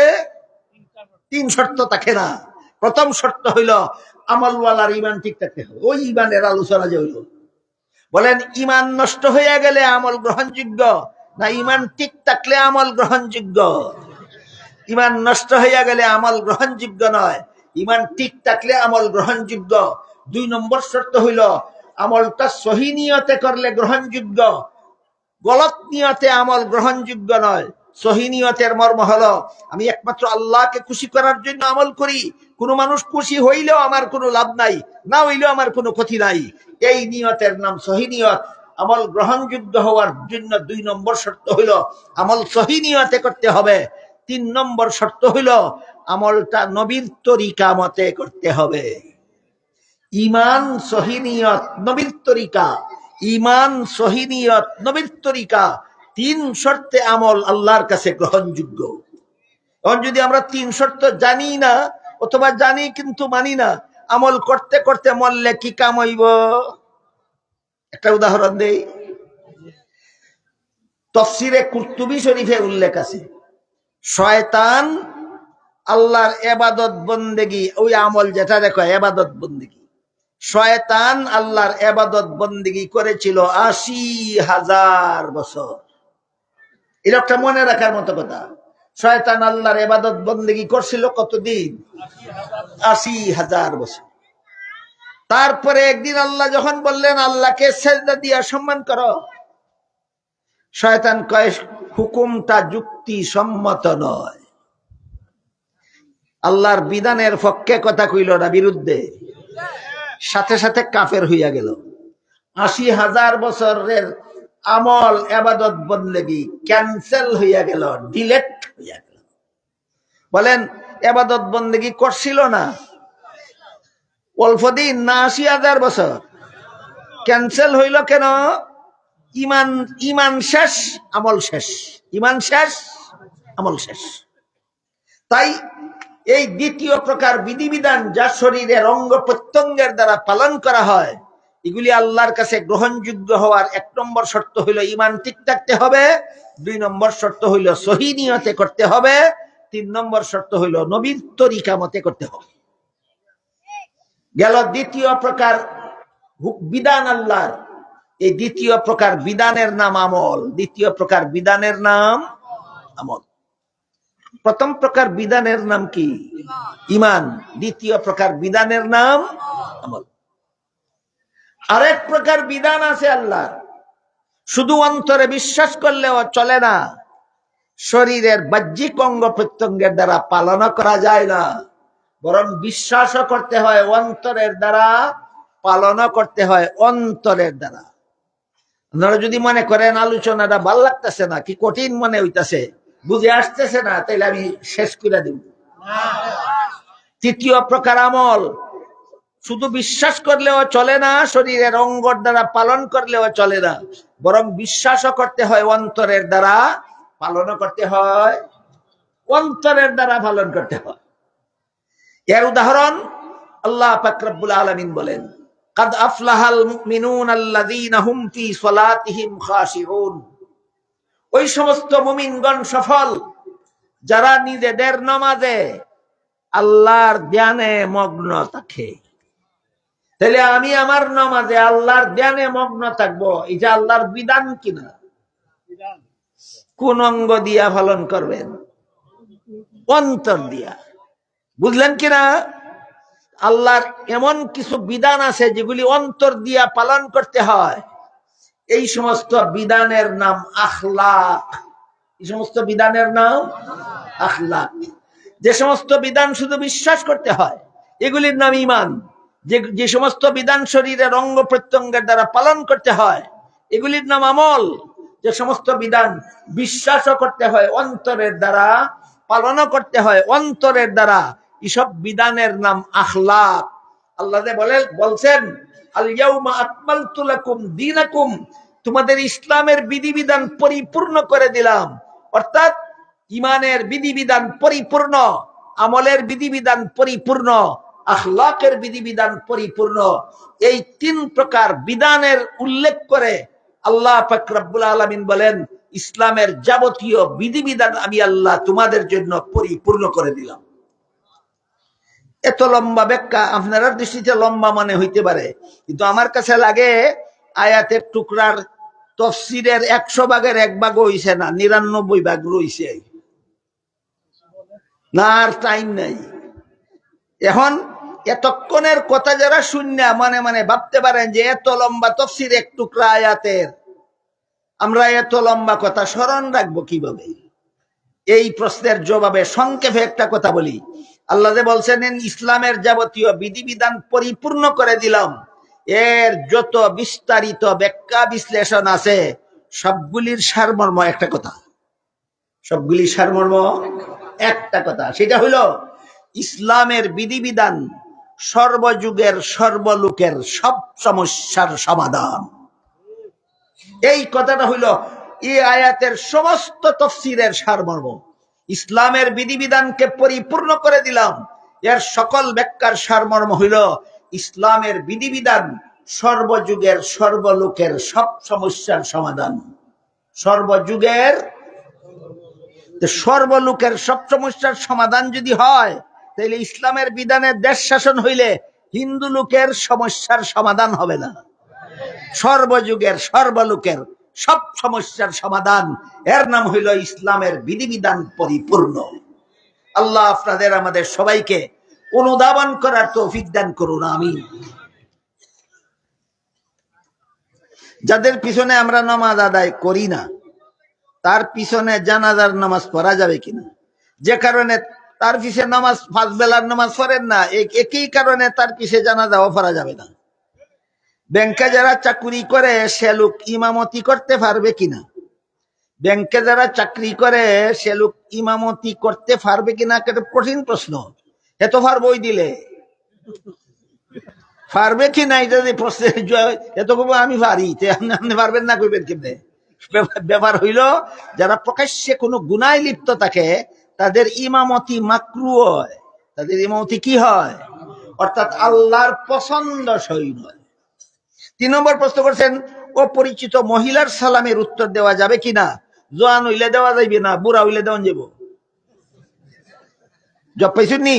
S1: 3 শর্ত থাকে না। প্রথম শর্ত হইল আমলওয়ালার ঈমান ঠিক থাকতে হবে। ওই ঈমানের আলোচনা যে হইল, বলেন ঈমান নষ্ট হয়ে গেলে আমল গ্রহণযোগ্য না ঈমান ঠিক থাকলে আমল গ্রহণযোগ্য? ঈমান নষ্ট হয়ে গেলে আমল গ্রহণযোগ্য নয়, ঈমান ঠিক থাকলে আমল গ্রহণযোগ্য। 2 নম্বর শর্ত হইল আমলটা সহি নিয়তে করলে গ্রহণযোগ্য, গলত নিয়তে আমল গ্রহণযোগ্য নয়। সহি নিয়তের মর্ম হলো আমি একমাত্র আল্লাহকে খুশি করার জন্য আমল করি, কোনো মানুষ খুশি হইলেও আমার কোনো লাভ নাই, না হইলেও আমার কোনো ক্ষতি নাই, এই নিয়তের নাম সহি নিয়ত। আমল গ্রহণযোগ্য হওয়ার জন্য 2 নম্বর শর্ত হইল আমল সহি নিয়তে করতে হবে। 3 নম্বর শর্ত হইল আমলটা নবীর তরিকা মতে করতে হবে। ইমান সহি নিয়ত নবীর তরিকা, ইমান সহি নিয়ত নবীর তরিকা, 3 শর্তে আমল আল্লাহর কাছে গ্রহণযোগ্য। এখন যদি আমরা 3 শর্ত জানি না অথবা জানি কিন্তু মানি না, আমল করতে করতে মরলে কি কাম হইব? একটা উদাহরণ দেই। তাফসীরে কুরতুবী শরীফে উল্লেখ আছে, শয়তান আল্লাহর ইবাদত বন্দেগী, ওই আমল যেটা দেখো ইবাদত বন্দেগী, শয়তান আল্লাহর ইবাদত বন্দেগী করেছিল ৮০,০০০ বছর। এটা একটা মনে রাখার মতো কথা। শয়তান আল্লাহর ইবাদত বন্দেগী করছিল কতদিন? ৮০,০০০ বছর। তারপরে একদিন আল্লাহ যখন বললেন আল্লাহকে সেজদা দিয়া সম্মান করো, শয়তান কয় হুকুমটা যুক্তি সম্মত নয়, আল্লাহর বিধানের পক্ষে কথা কইল না, বিরুদ্ধে। সাথে সাথে কাফের হইয়া গেল। ৮০,০০০ বছরের আমল ইবাদত বন্দেগী ক্যান্সেল হইয়া গেল, ডিলেট হইয়া গেল। বলেন ইবাদত বন্দেগী করছিল না অল্প দিন না ৮০,০০০ বছর? ক্যান্সেল হইল কেন? ইমান, ইমান শেষ আমল শেষ, ইমান শেষ আমল শেষ। তাই এই দ্বিতীয় প্রকার বিধিবিধান যা শরীরের অঙ্গ প্রত্যঙ্গের দ্বারা পালন করা হয়, এগুলি আল্লাহর কাছে গ্রহণযোগ্য হওয়ার 1 নম্বর শর্ত হইল ইমান ঠিক থাকতে হবে, 2 নম্বর শর্ত হইল সহি নিয়তে করতে হবে, 3 নম্বর শর্ত হইল নবীর তরিকা মতে করতে হবে। গেল দ্বিতীয় প্রকার বিধান আল্লাহর। এই দ্বিতীয় প্রকার বিধানের নাম আমল, দ্বিতীয় প্রকার বিধানের নাম আমল। প্রথম প্রকার বিধানের নাম কি? ইমান। দ্বিতীয় প্রকার বিধানের নাম আমল। আরেক প্রকার বিধান আছে আল্লাহ, শুধু অন্তরে বিশ্বাস করলেও চলে না, শরীরের বাহ্যিক অঙ্গ প্রত্যঙ্গের দ্বারা পালন করা যায় না, বরং বিশ্বাসও করতে হয় অন্তরের দ্বারা, পালনও করতে হয় অন্তরের দ্বারা। আপনারা যদি মনে করেন আলোচনাটা ভাল লাগতেছে না, কি কঠিন মনে হইতেছে, বুঝে আসতেছে না, তাইলে আমি শেষ করে দিব। তৃতীয় প্রকার আমল শুধু বিশ্বাস করলেও চলে না, শরীরের অঙ্গর দ্বারা পালন করলেও চলে না, বরং বিশ্বাসও করতে হয় অন্তরের দ্বারা, পালনও করতে হয় অন্তরের দ্বারা, পালন করতে হয়। এর উদাহরণ আল্লাহ পাক রব্বুল আলামিন বলেন, কাদ আফলাহাল মুমিনুন আল্লাযীনা হুম ফি সালাতিহিম খাশিউন। ওই সমস্ত মুমিনগণ সফল যারা নিজেদের নামাজে আল্লাহর ধ্যানে মগ্ন থাকে। তাহলে আমি আমার নামাজে আল্লাহর ধ্যানে মগ্ন থাকবো, এটা আল্লাহর বিধান কিনা? কোন অঙ্গ দিয়া পালন করবেন? অন্তর দিয়া। বুঝলেন কিনা? আল্লাহর এমন কিছু বিধান আছে যেগুলি অন্তর দিয়া পালন করতে হয়। এই সমস্ত বিধানের নাম আখলাক। এই সমস্ত বিধানের নাম আখলাক। যে সমস্ত বিধান শুধু বিশ্বাস করতে হয় এগুলির নাম ঈমান। যে সমস্ত বিধান শরীরের অঙ্গ প্রত্যঙ্গের দ্বারা পালন করতে হয় এগুলির নাম আমল। যে সমস্ত বিধান বিশ্বাসও করতে হয় অন্তরের দ্বারা, পালনও করতে হয় অন্তরের দ্বারা, এসব বিধানের নাম আখলাক। আল্লাহ বলছেন, আল ইয়াউমা আকমালতু লাকুম দীনাকুম, তোমাদের ইসলামের বিধিবিধান পরিপূর্ণ করে দিলাম। অর্থাৎ ইমানের বিধিবিধান পরিপূর্ণ, আমলের বিধিবিধান পরিপূর্ণ, আখলাকের বিধিবিধান পরিপূর্ণ। এই 3 প্রকার বিধানের উল্লেখ করে আল্লাহ পাক রব্বুল আলামিন বলেন, ইসলামের যাবতীয় বিধিবিধান আমি আল্লাহ তোমাদের জন্য পরিপূর্ণ করে দিলাম। এত লম্বা ব্যাখ্যা আপনার দৃষ্টিতে লম্বা মনে হইতে পারে, কিন্তু আমার কাছে লাগে আয়াতের টুকরার তাফসীরের 100 ভাগের 1 ভাগ হইছে না, 99 ভাগ রইছে না, আর টাইম নাই। এখন এতক্ষণের কথা যারা শূন্য মনে মনে ভাবতে পারেন যে এত লম্বা তফসির এক টুকরা আয়াতের আমরা এত লম্বা কথা স্মরণ রাখবো কিভাবে, এই প্রশ্নের জবাবে সংক্ষেপে একটা কথা বলি। আল্লাহ যে বলছেন ইসলামের যাবতীয় বিধিবিধান পরিপূর্ণ করে দিলাম, এর যত বিস্তারিত ব্যাখ্যা বিশ্লেষণ আছে সবগুলির সারমর্ম একটা কথা, সবগুলির সারমর্ম একটা কথা, সেটা হইল ইসলামের বিধিবিধান সর্বযুগের সর্বলোকের সব সমস্যার সমাধান। এই কথাটা হইল এই আয়াতের সমস্ত তাফসীরের সারমর্ম। ইসলামের বিধিবিধানকে পরিপূর্ণ করে দিলাম, এর সকল ব্যাখ্যার সারমর্ম হইল ইসলামের বিধিবিধান সর্বযুগের সর্বলোকের সব সমস্যার সমাধান। সর্বযুগের সর্বলোকের সব সমস্যার সমাধান যদি হয়, তাহলে ইসলামের বিধানের দেশ শাসন হইলে হিন্দু লোকের সমস্যার সমাধান হবে না। সর্বযুগের সর্বলোকের সব সমস্যার সমাধান, এর নাম হইল ইসলামের বিধিবিধান পরিপূর্ণ। আল্লাহ আপনাদের আমাদের সবাইকে অনুধাবন করার তৌফিক দান করুন, আমিন। যাদের পিছনে আমরা নামাজ আদায় করি না, তার পিছনে জানাজার নামাজ পড়া যাবে কিনা? যে কারণে তার পিছনে নামাজ, পাঁচ বেলার নামাজ পড়েন না, একই কারণে তার পিছে জানাজাও পড়া যাবে না। ব্যাংকে যারা চাকরি করে সে লোক ইমামতি করতে পারবে কিনা? ব্যাংকে যারা চাকরি করে সে লোক ইমামতি করতে পারবে কিনা, একটা কঠিন প্রশ্ন। এত পারবই দিলে পারবে কিনা এটা যদি প্রশ্নের এত কব আমি পারি, আপনি পারবেন না কইবেন কেমনে? ব্যাপার হইল যারা প্রকাশ্যে কোনো গুনায় লিপ্ত থাকে তাদের ইমামতি মাকরু হয়, তাদের ইমামতি কি হয়? অর্থাৎ আল্লাহর পছন্দসই নয়। 3 নম্বর প্রশ্ন করছেন, অপরিচিত মহিলার সালামের উত্তর দেওয়া যাবে কিনা? জোয়ান হইলে দেওয়া যাইবে না, বুড়া হইলে দেওয়া যাব। জব পাইছুন নি?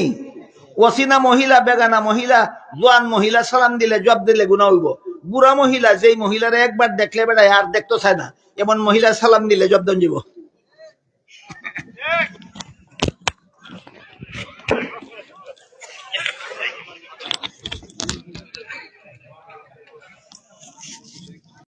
S1: অচিনা মহিলা, বেগানা মহিলা, জোয়ান মহিলা সালাম দিলে জব দিলে গুনাহ হইব। বুড়া মহিলা, যেই মহিলারা একবার দেখলে বেড়ায় আর দেখতে চায় না, এমন মহিলা সালাম দিলে জব দেন যাব।